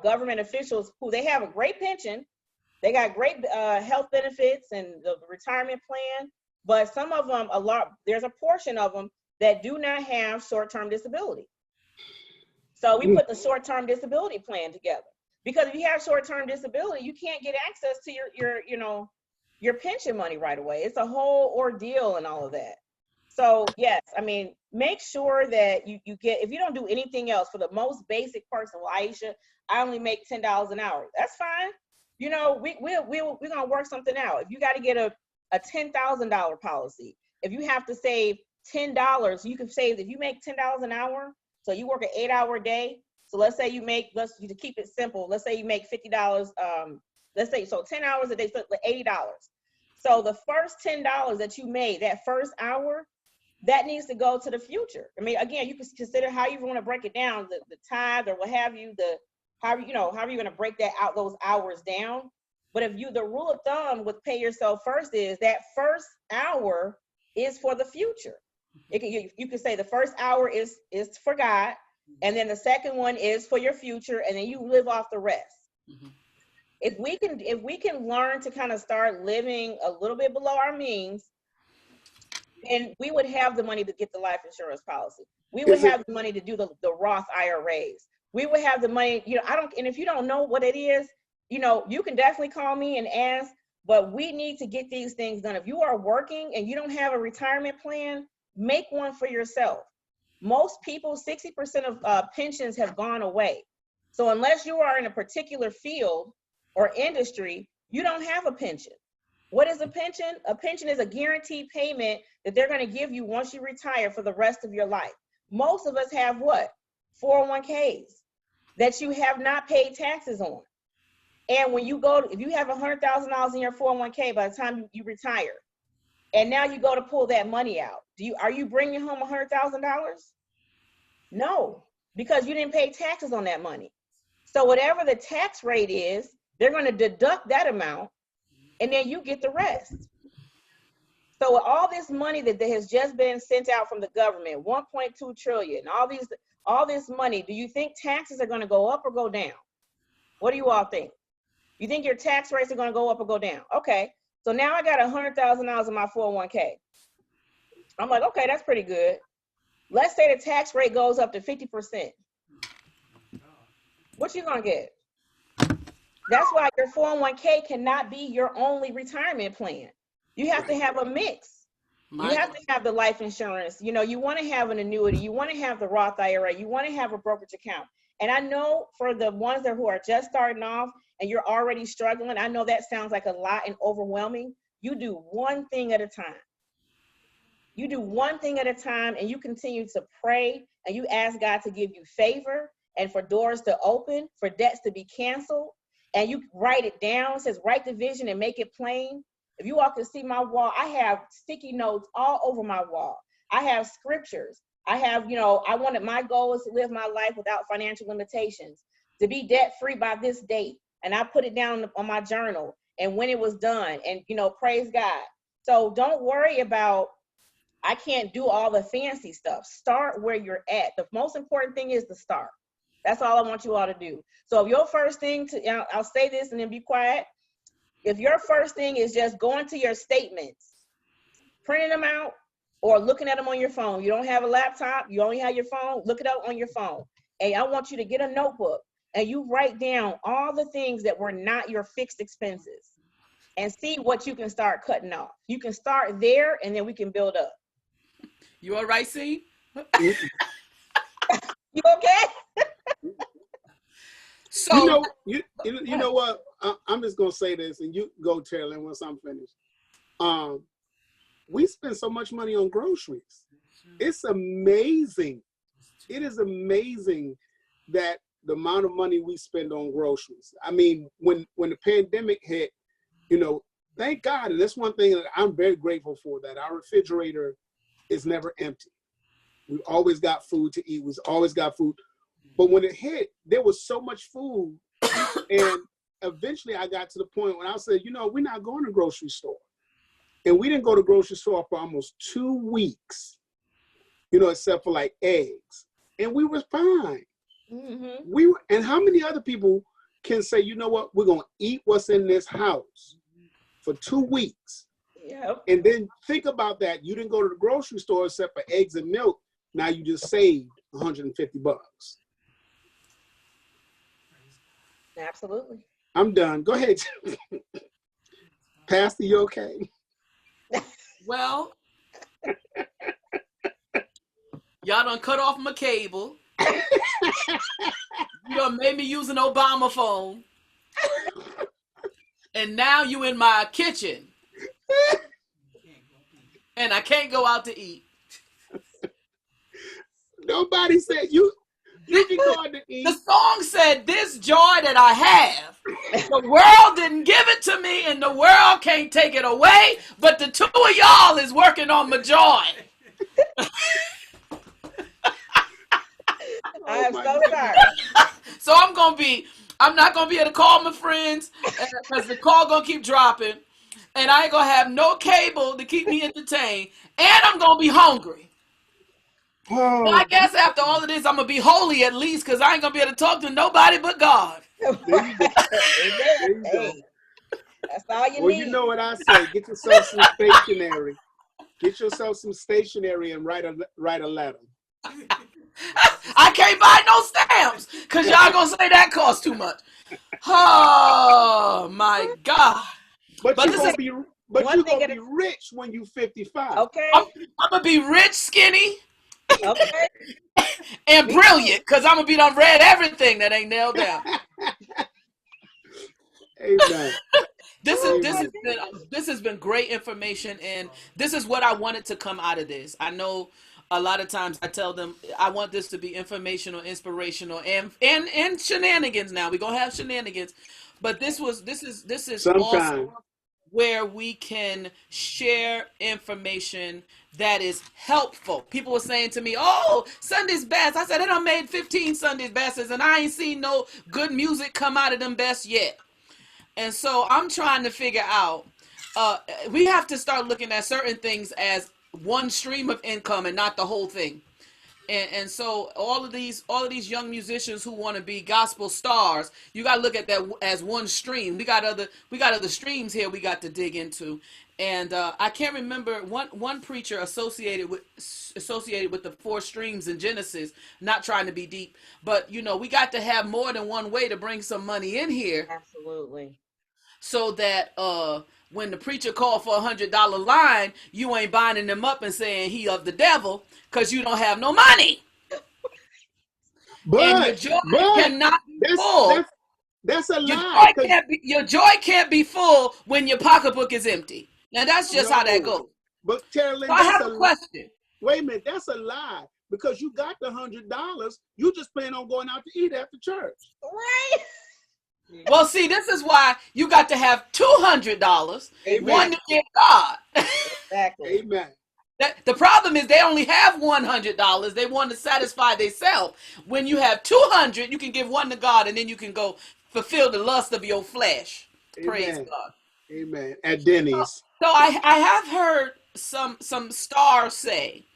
government officials who they have a great pension. They got great health benefits and the retirement plan, but some of them, there's a portion of them that do not have short-term disability. So we put the short-term disability plan together, because if you have short-term disability, you can't get access to your pension money right away. It's a whole ordeal and all of that. So yes, I mean, make sure that you get, if you don't do anything else, for the most basic person, well, Aisha, I only make $10 an hour. That's fine. You know, we're gonna work something out. If you got to get a $10,000 policy, if you have to save $10, you can save, if you make $10 an hour, so you work an 8-hour day. So let's say you make, to keep it simple, let's say you make $50, let's say, so 10 hours a day, so $80. So the first $10 that you made, that first hour, that needs to go to the future. I mean, again, you can consider how you want to break it down, the tithe or what have you, however you're going to break that out, those hours down. But if the rule of thumb with pay yourself first is that first hour is for the future. You can say the first hour is for God, and then the second one is for your future, and then you live off the rest. Mm-hmm. If we can learn to kind of start living a little bit below our means, and we would have the money to get the life insurance policy. We would have the money to do the Roth IRAs. We would have the money, and if you don't know what it is, you can definitely call me and ask, but we need to get these things done. If you are working and you don't have a retirement plan, make one for yourself. Most people, 60% of pensions have gone away. So unless you are in a particular field or industry, you don't have a pension. What is a pension? A pension is a guaranteed payment that they're going to give you once you retire for the rest of your life. Most of us have what? 401ks that you have not paid taxes on. And when you go, if you have $100,000 in your 401k by the time you retire, and now you go to pull that money out, are you bringing home $100,000? No, because you didn't pay taxes on that money. So whatever the tax rate is, they're going to deduct that amount, and then you get the rest. So with all this money that has just been sent out from the government, 1.2 trillion, all this money, do you think taxes are going to go up or go down? What do you all think? You think your tax rates are going to go up or go down? Okay, so now I got $100,000 in my 401k. I'm like, okay, that's pretty good. Let's say the tax rate goes up to 50%. What you gonna get? That's why your 401k cannot be your only retirement plan. You have to have a mix. You have to have the life insurance. You want to have an annuity. You want to have the Roth IRA. You want to have a brokerage account. And I know for the ones who are just starting off and you're already struggling, I know that sounds like a lot and overwhelming. You do one thing at a time. You do one thing at a time, and you continue to pray, and you ask God to give you favor and for doors to open, for debts to be canceled, and you write it down. It says, write the vision and make it plain. If you all can see my wall, I have sticky notes all over my wall. I have scriptures. I have, my goal is to live my life without financial limitations, to be debt free by this date. And I put it down on my journal and when it was done, and, praise God. So don't worry about, I can't do all the fancy stuff. Start where you're at. The most important thing is to start. That's all I want you all to do. So if your first thing I'll say this and then be quiet. If your first thing is just going to your statements, printing them out or looking at them on your phone, you don't have a laptop, you only have your phone, look it up on your phone. And I want you to get a notebook and you write down all the things that were not your fixed expenses and see what you can start cutting off. You can start there and then we can build up. You all right, C? You okay? So you know what? I'm just gonna say this, and you go, Carolyn, once I'm finished. We spend so much money on groceries. It's amazing. It is amazing that the amount of money we spend on groceries. I mean, when the pandemic hit, thank God, and that's one thing that I'm very grateful for, that our refrigerator is never empty. We always got food to eat. We always got food. But when it hit, there was so much food. And eventually I got to the point when I said, we're not going to the grocery store. And we didn't go to the grocery store for almost 2 weeks, except for like eggs. And we were fine. Mm-hmm. And how many other people can say, you know what, we're going to eat what's in this house for 2 weeks Yep. And then think about that. You didn't go to the grocery store except for eggs and milk. Now you just saved $150. Absolutely. I'm done. Go ahead. Pastor, you okay? Well, y'all done cut off my cable. You done made me use an Obama phone. And now you in my kitchen. And I can't go out to eat. Nobody said you can go out to eat. The song said, this joy that I have, the world didn't give it to me and the world can't take it away, but the two of y'all is working on my joy. I am my so goodness. sorry. So I'm not gonna be able to call my friends because the call gonna keep dropping, and I ain't gonna have no cable to keep me entertained, and I'm gonna be hungry. But I Oh, guess after all of this, I'm gonna be holy at least because I ain't gonna be able to talk to nobody but God. there you go. Amen. There you go. Hey, that's all you Well, need. you know what I say. Get yourself some stationery. Get yourself some stationery and write a letter. I can't buy no stamps because y'all gonna say that costs too much. Oh my God! But But you're this is gonna be One thing at be a rich when you're 55. okay. I'm gonna be rich, skinny, Okay. and Me brilliant because I'm gonna be done read everything that ain't nailed down. Amen. This Amen. has been great information, and this is what I wanted to come out of this. I know a lot of times I tell them I want this to be informational, inspirational, and shenanigans. Now we're gonna have shenanigans, but this is also Sometime. where we can share information that is helpful. People were saying to me, "Oh, Sunday's best." I said, "I done made 15 Sunday's bests, and I ain't seen no good music come out of them best yet." And so I'm trying to figure out, we have to start looking at certain things as one stream of income and not the whole thing. And so all of these young musicians who want to be gospel stars, you got to look at that as one stream. We got other streams here we got to dig into. And I can't remember one preacher associated with the four streams in Genesis. Not trying to be deep, but we got to have more than one way to bring some money in here, Absolutely. so that when the preacher called for $100 line, you ain't binding them up and saying he of the devil because you don't have no money. And your But joy but cannot be that's full. that's a Your lie. joy Cause can't be full when your pocketbook is empty. Now that's just how that no, goes. but So Carolyn, I have a question. wait a minute. That's a lie because you got the $100. You just plan on going out to eat after church. Right. Well, see, this is why you got to have $200, Amen. one to give God. Exactly. Amen. The problem is they only have $100. They want to satisfy themselves. When you have 200, you can give one to God, and then you can go fulfill the lust of your flesh. Praise Amen. God. Amen. At Denny's. So I have heard some stars say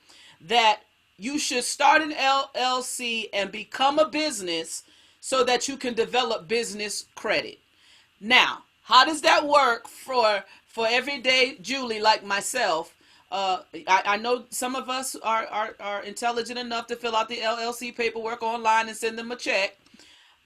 that you should start an LLC and become a business so that you can develop business credit. Now, how does that work for everyday Julie like myself? I know some of us are intelligent enough to fill out the LLC paperwork online and send them a check.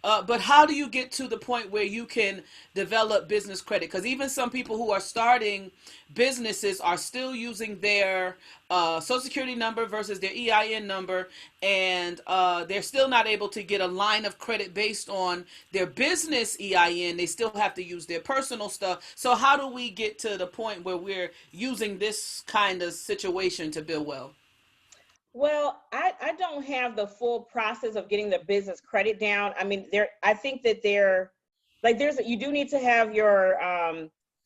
But how do you get to the point where you can develop business credit? Because even some people who are starting businesses are still using their Social Security number versus their EIN number, and they're still not able to get a line of credit based on their business EIN. They still have to use their personal stuff. So how do we get to the point where we're using this kind of situation to build wealth? Well, I don't have the full process of getting the business credit down. I mean, I think that you do need to have your,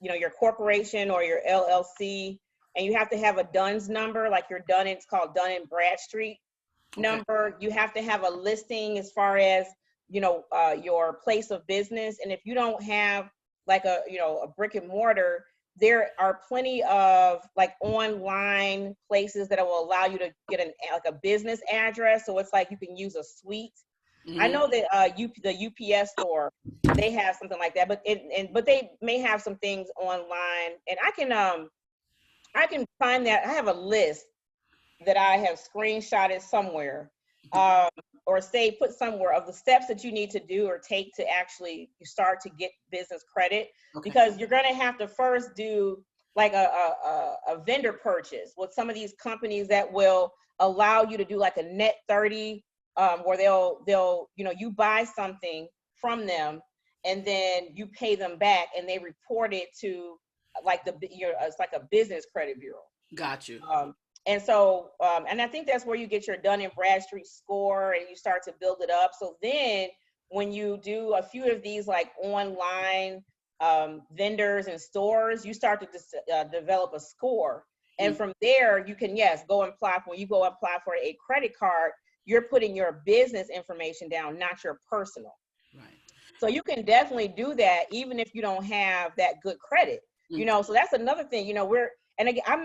your corporation or your LLC, and you have to have a DUNS number, like your it's called Dun and Bradstreet number. You have to have a listing as far as, your place of business. And if you don't have like a brick and mortar, there are plenty of like online places that will allow you to get like a business address. So it's like you can use a suite. I know that the UPS store, they have something like that, but but they may have some things online, and I can I can find that. I have a list that I have screenshotted somewhere, or say put somewhere of the steps that you need to do or take to actually start to get business credit. Okay. Because you're going to have to first do like a vendor purchase with some of these companies that will allow you to do like a net 30, where they'll you buy something from them and then you pay them back and they report it to like it's like a business credit bureau. Got you. And so, and I think that's where you get your Dun and Bradstreet score and you start to build it up. So then when you do a few of these like online vendors and stores, you start to develop a score. And from there, you can, yes, go and apply. When you go apply for a credit card, you're putting your business information down, not your personal. Right. So you can definitely do that even if you don't have that good credit. So that's another thing. And again, I'm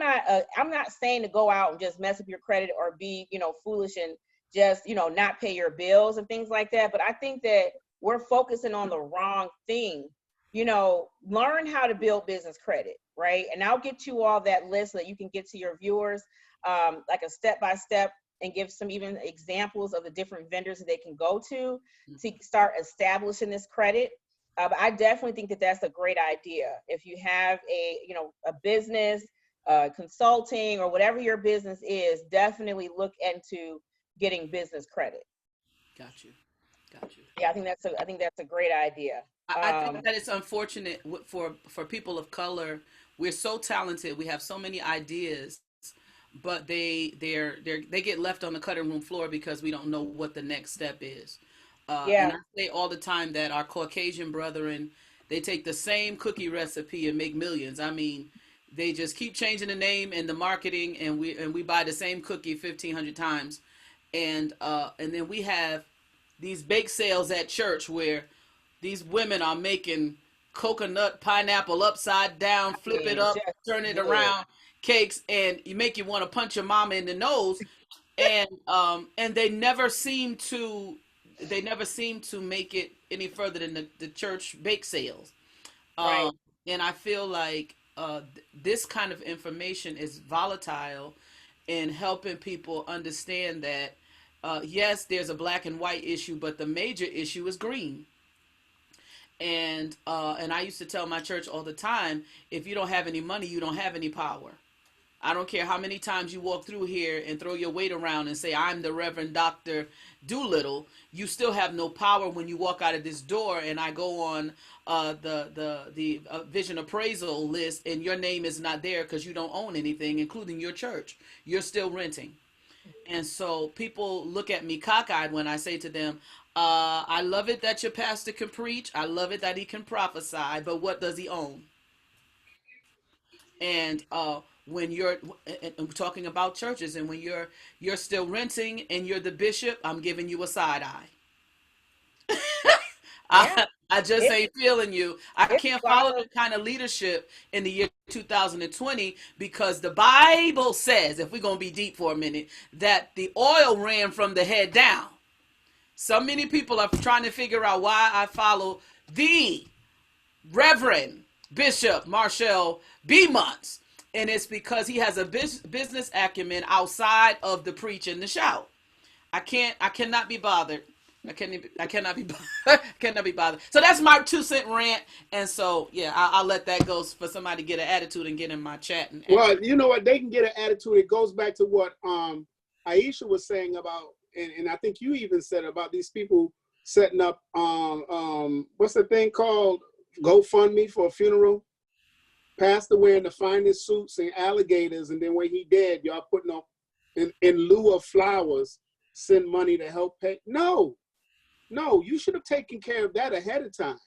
not saying to go out and just mess up your credit or be, foolish and just, not pay your bills and things like that. But I think that we're focusing on the wrong thing. Learn how to build business credit, right? And I'll get you all that list so that you can get to your viewers, like a step-by-step, and give some even examples of the different vendors that they can go to start establishing this credit. But I definitely think that that's a great idea. If you have a business, consulting, or whatever your business is, definitely look into getting business credit. Got you. Yeah, I think that's a great idea. I think that it's unfortunate for people of color. We're so talented. We have so many ideas, but they get left on the cutting room floor because we don't know what the next step is. And I say all the time that our Caucasian brethren, they take the same cookie recipe and make millions. I mean, they just keep changing the name and the marketing, and we buy the same cookie 1,500 times, and then we have these bake sales at church where these women are making coconut pineapple upside down, flip it up, turn it around cakes, and you want to punch your mama in the nose, and they never seem to make it any further than the church bake sales. Right. And I feel like this kind of information is volatile in helping people understand that yes, there's a black and white issue, but the major issue is green. And I used to tell my church all the time, if you don't have any money, you don't have any power. I don't care how many times you walk through here and throw your weight around and say, I'm the Reverend Dr. Doolittle. You still have no power when you walk out of this door and I go on the vision appraisal list and your name is not there because you don't own anything, including your church. You're still renting. And so people look at me cockeyed when I say to them, I love it that your pastor can preach. I love it that he can prophesy, but what does he own? And when you're talking about churches, and when you're still renting and you're the bishop, I'm giving you a side eye. I just ain't feeling you. I can't follow the kind of leadership in the year 2020 because the Bible says, if we're going to be deep for a minute, that the oil ran from the head down. So many people are trying to figure out why I follow the Reverend Bishop Marshall B. Muntz. And it's because he has a business acumen outside of the preach and the shout. I cannot be bothered. I cannot be bothered. So that's my 2-cent rant. And so, yeah, I'll let that go for somebody to get an attitude and get in my chat. Well, you know what? They can get an attitude. It goes back to what Aisha was saying about, and I think you even said about these people setting up, what's the thing called? GoFundMe for a funeral. Pastor wearing the finest suits and alligators, and then when he dead, y'all putting up in lieu of flowers, send money to help pay. No, you should have taken care of that ahead of time.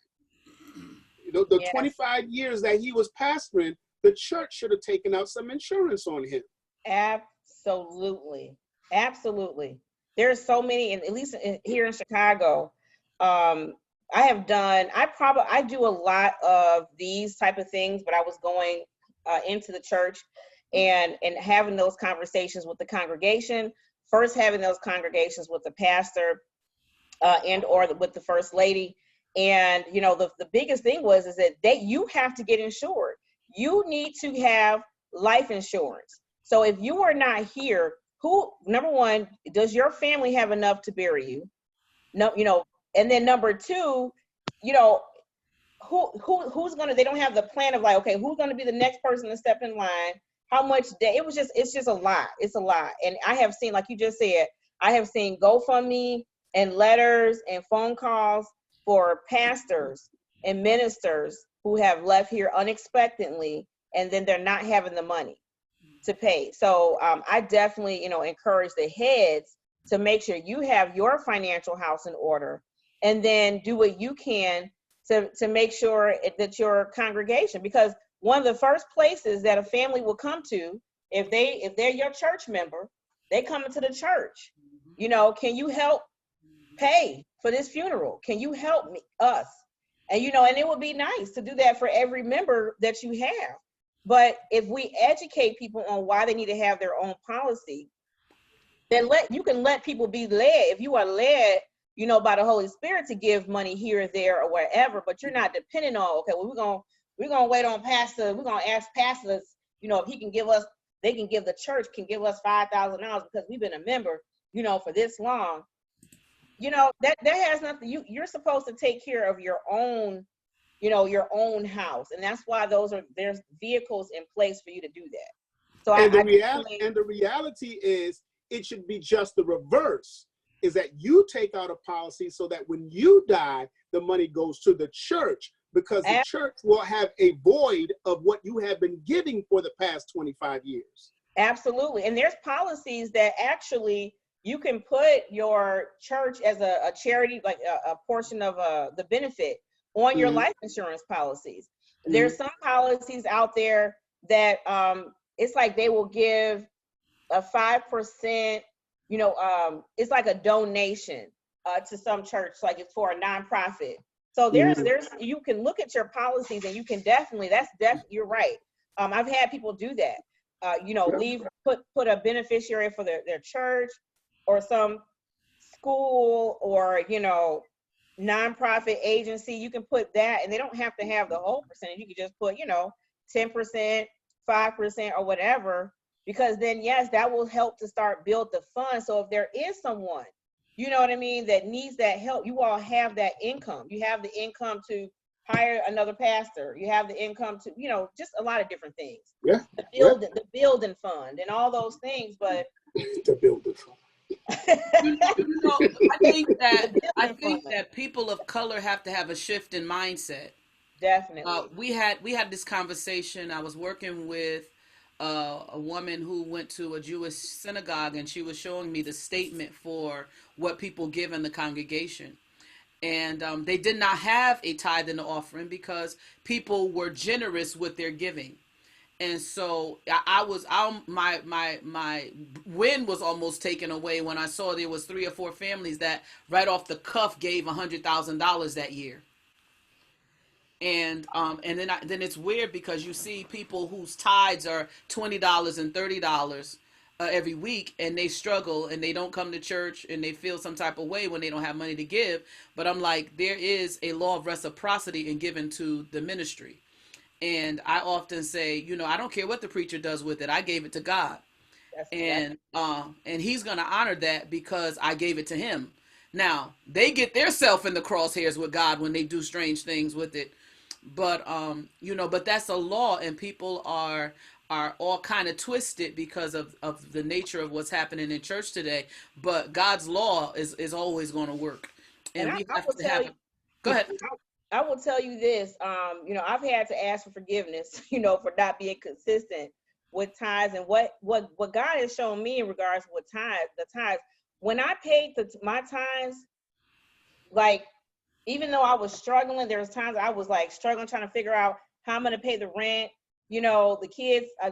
The 25 years that he was pastoring, the church should have taken out some insurance on him. Absolutely. There's so many, and at least here in Chicago, I do a lot of these type of things, but I was going into the church and having those conversations with the congregation, first having those conversations with the pastor and or with the first lady. And, the biggest thing is that you have to get insured. You need to have life insurance. So if you are not here, who, number one, does your family have enough to bury you? No, and then number two, you know, who's gonna, they don't have the plan of like, okay, who's gonna be the next person to step in line? How much day? It's just a lot. It's a lot. And I have seen, like you just said, I have seen GoFundMe and letters and phone calls for pastors and ministers who have left here unexpectedly, and then they're not having the money to pay. So I definitely, encourage the heads to make sure you have your financial house in order, and then do what you can to make sure that your congregation, because one of the first places that a family will come to, if they're your church member, they come into the church. Can you help pay for this funeral? Can you help us? And and it would be nice to do that for every member that you have. But if we educate people on why they need to have their own policy, then you can let people be led. If you are led, by the Holy Spirit to give money here or there or wherever, but you're not dependent on, okay, well, we're gonna wait on pastor. We're gonna ask pastors, if he can give us, the church can give us $5,000 because we've been a member, for this long. That has nothing. You're supposed to take care of your own, your own house, and that's why there's vehicles in place for you to do that. So the reality is, it should be just the reverse, is that you take out a policy so that when you die, the money goes to the church, because the church will have a void of what you have been giving for the past 25 years. Absolutely. And there's policies that actually you can put your church as a charity, like a portion of the benefit on your life insurance policies. There's some policies out there that it's like they will give a 5%, it's like a donation to some church, like it's for a nonprofit. So there's you can look at your policies, and you can definitely, you're right. I've had people do that. Put a beneficiary for their church or some school or nonprofit agency. You can put that, and they don't have to have the whole percentage. You can just put 10%, 5%, or whatever, because then yes, that will help to start build the fund. So if there is someone, that needs that help, you all have that income. You have the income to hire another pastor. You have the income to, just a lot of different things. Yeah. The building fund and all those things. But the building fund. I think that people of color have to have a shift in mindset. Definitely. We had this conversation. I was working with a woman who went to a Jewish synagogue, and she was showing me the statement for what people give in the congregation. And they did not have a tithe and offering because people were generous with their giving. And so my wind was almost taken away when I saw there was 3 or 4 families that right off the cuff gave $100,000 that year. And then it's weird because you see people whose tithes are $20 and $30 every week, and they struggle and they don't come to church and they feel some type of way when they don't have money to give. But I'm like, there is a law of reciprocity in giving to the ministry. And I often say, I don't care what the preacher does with it. I gave it to God. And he's going to honor that because I gave it to him. Now, they get their self in the crosshairs with God when they do strange things with it. But, but that's a law, and people are all kind of twisted because of the nature of what's happening in church today. But God's law is always going to work. And we have to have it. Go ahead. I will tell you this, I've had to ask for forgiveness, for not being consistent with tithes. And what God has shown me in regards to the tithes, when I paid my tithes, like, even though I was struggling, there was times I was like struggling, trying to figure out how I'm going to pay the rent. The kids, I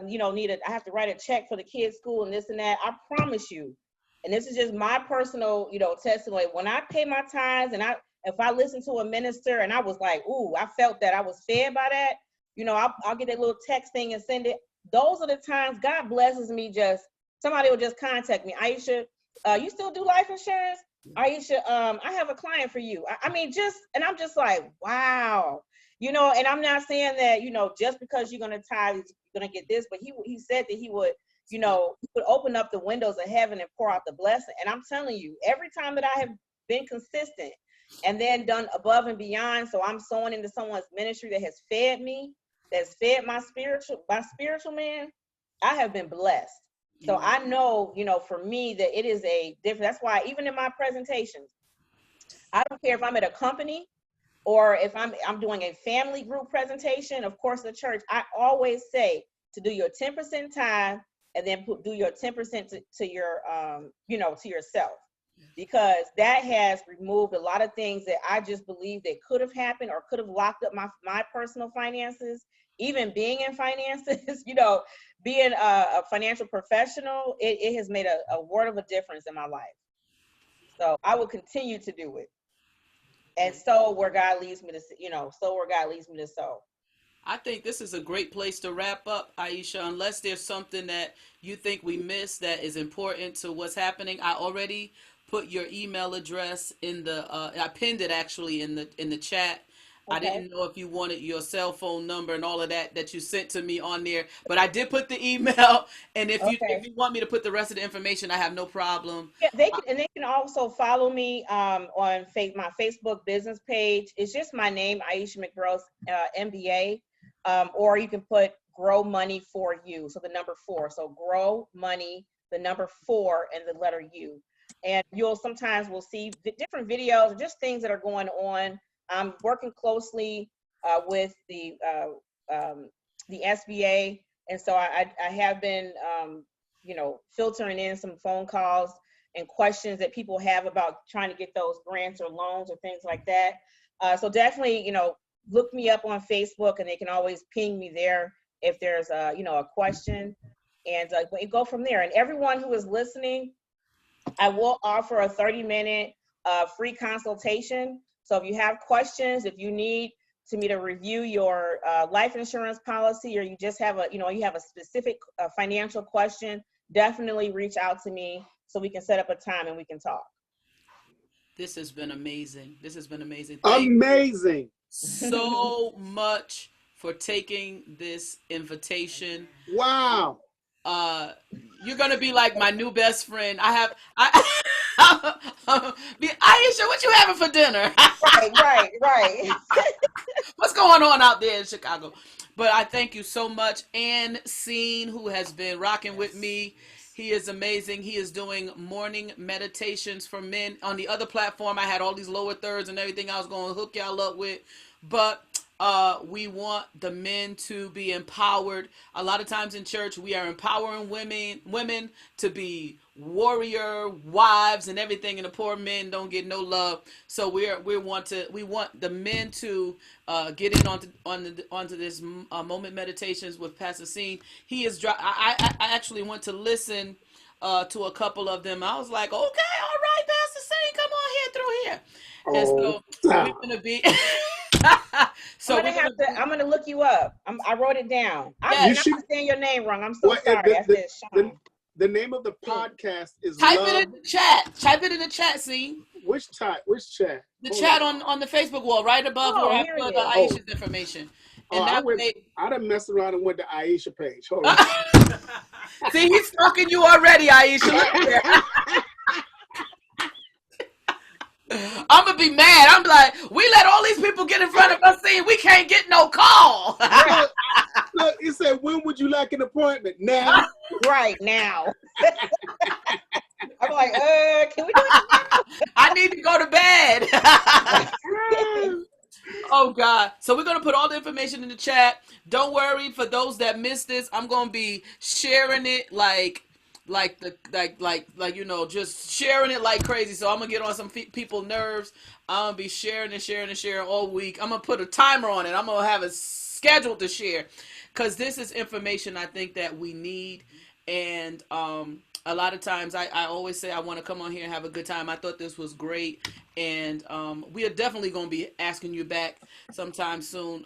have to write a check for the kids' school and this and that. I promise you, and this is just my personal, testimony. When I pay my tithes, and if I listen to a minister and I was like, ooh, I felt that I was fed by that, I'll get that little text thing and send it. Those are the times God blesses me. Somebody will just contact me. Aisha, you still do life insurance? Aisha, I have a client for you. And I'm just like, wow. And I'm not saying that, just because you're gonna tithe, you're gonna get this, but he said that he would open up the windows of heaven and pour out the blessing. And I'm telling you, every time that I have been consistent and then done above and beyond, so I'm sowing into someone's ministry that has fed me, that's fed my spiritual man, I have been blessed. So I know, for me that it is a different. That's why even in my presentations, I don't care if I'm at a company or if I'm doing a family group presentation, of course, the church, I always say to do your 10% time and then do your 10% to your, to yourself, because that has removed a lot of things that I just believe that could have happened or could have locked up my personal finances. Even being in finances, being a financial professional, it has made a world of a difference in my life. So I will continue to do it. And so where God leads me to, so where God leads me to sow. I think this is a great place to wrap up, Aisha, unless there's something that you think we missed that is important to what's happening. I already put your email address in I pinned it actually in the chat. I Okay. didn't know if you wanted your cell phone number and all of that you sent to me on there, but I did put the email. And if Okay. you want me to put the rest of the information, I have no problem. Yeah, they can also follow me on my Facebook business page. It's just my name, Aisha Mcburrows, MBA. Or you can put Grow Money for You. So the number 4. So Grow Money, the number 4, and the letter U. And sometimes we'll see different videos or just things that are going on. I'm working closely with the SBA, and so I have been filtering in some phone calls and questions that people have about trying to get those grants or loans or things like that. So definitely, look me up on Facebook, and they can always ping me there if there's a question, and go from there. And everyone who is listening, I will offer a 30-minute free consultation. So if you have questions, if you need me to review your life insurance policy, or you just have you have a specific financial question, definitely reach out to me so we can set up a time and we can talk. This has been amazing. This has been amazing. Thank Amazing. so much for taking this invitation. Wow. You're gonna be like my new best friend. Aisha, what you having for dinner? Right. What's going on out there in Chicago? But I thank you so much. And Scene, who has been rocking with me. He is amazing. He is doing morning meditations for men. On the other platform, I had all these lower thirds and everything I was going to hook y'all up with. But we want the men to be empowered. A lot of times in church, we are empowering women to be warrior wives and everything, and the poor men don't get no love. So we want the men to get in onto this moment meditations with Pastor Scene. He is. I actually went to listen to a couple of them. I was like, okay, all right, Pastor Scene, come on here through here. And so we're gonna be. So I'm gonna look you up. I wrote it down. I'm saying your name wrong. I'm so sorry. I said Sean. The name of the podcast is Type it in the chat. Type it in the chat, Scene. Which chat? The chat on the Facebook wall, right above where I put Aisha's information. And I done messed around and went to Aisha page. Hold on. See, he's stalking you already, Aisha. Look at that. I'm gonna be mad. I'm like, we let all these people get in front of us, saying we can't get no call. Look, he said, when would you like an appointment? Now. Right now. I'm like, can we do it now? I need to go to bed. Oh God. So we're gonna put all the information in the chat. Don't worry, for those that missed this, I'm gonna be sharing it just sharing it like crazy. So I'm gonna get on some people's nerves. I'm gonna be sharing all week. I'm gonna put a timer on it. I'm gonna have a schedule to share, because this is information I think that we need. And a lot of times I always say I want to come on here and have a good time. I thought this was great, and we are definitely going to be asking you back sometime soon.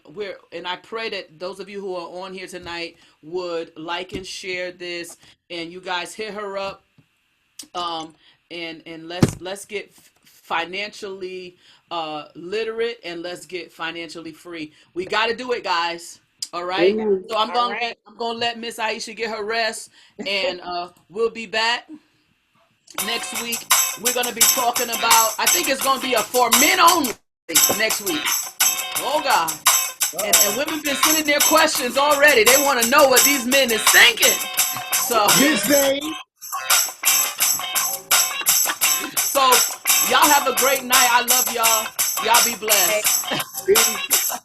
And I pray that those of you who are on here tonight would like and share this, and you guys hit her up, and let's get financially literate, and let's get financially free. We got to do it, guys. All right. Amen. So I'm All gonna right. let Miss Aisha get her rest, and we'll be back next week. We're gonna be talking about. I think it's gonna be a for men only next week. Oh God. And women been sending their questions already. They want to know what these men is thinking. So This day. so y'all have a great night. I love y'all. Y'all be blessed. Peace.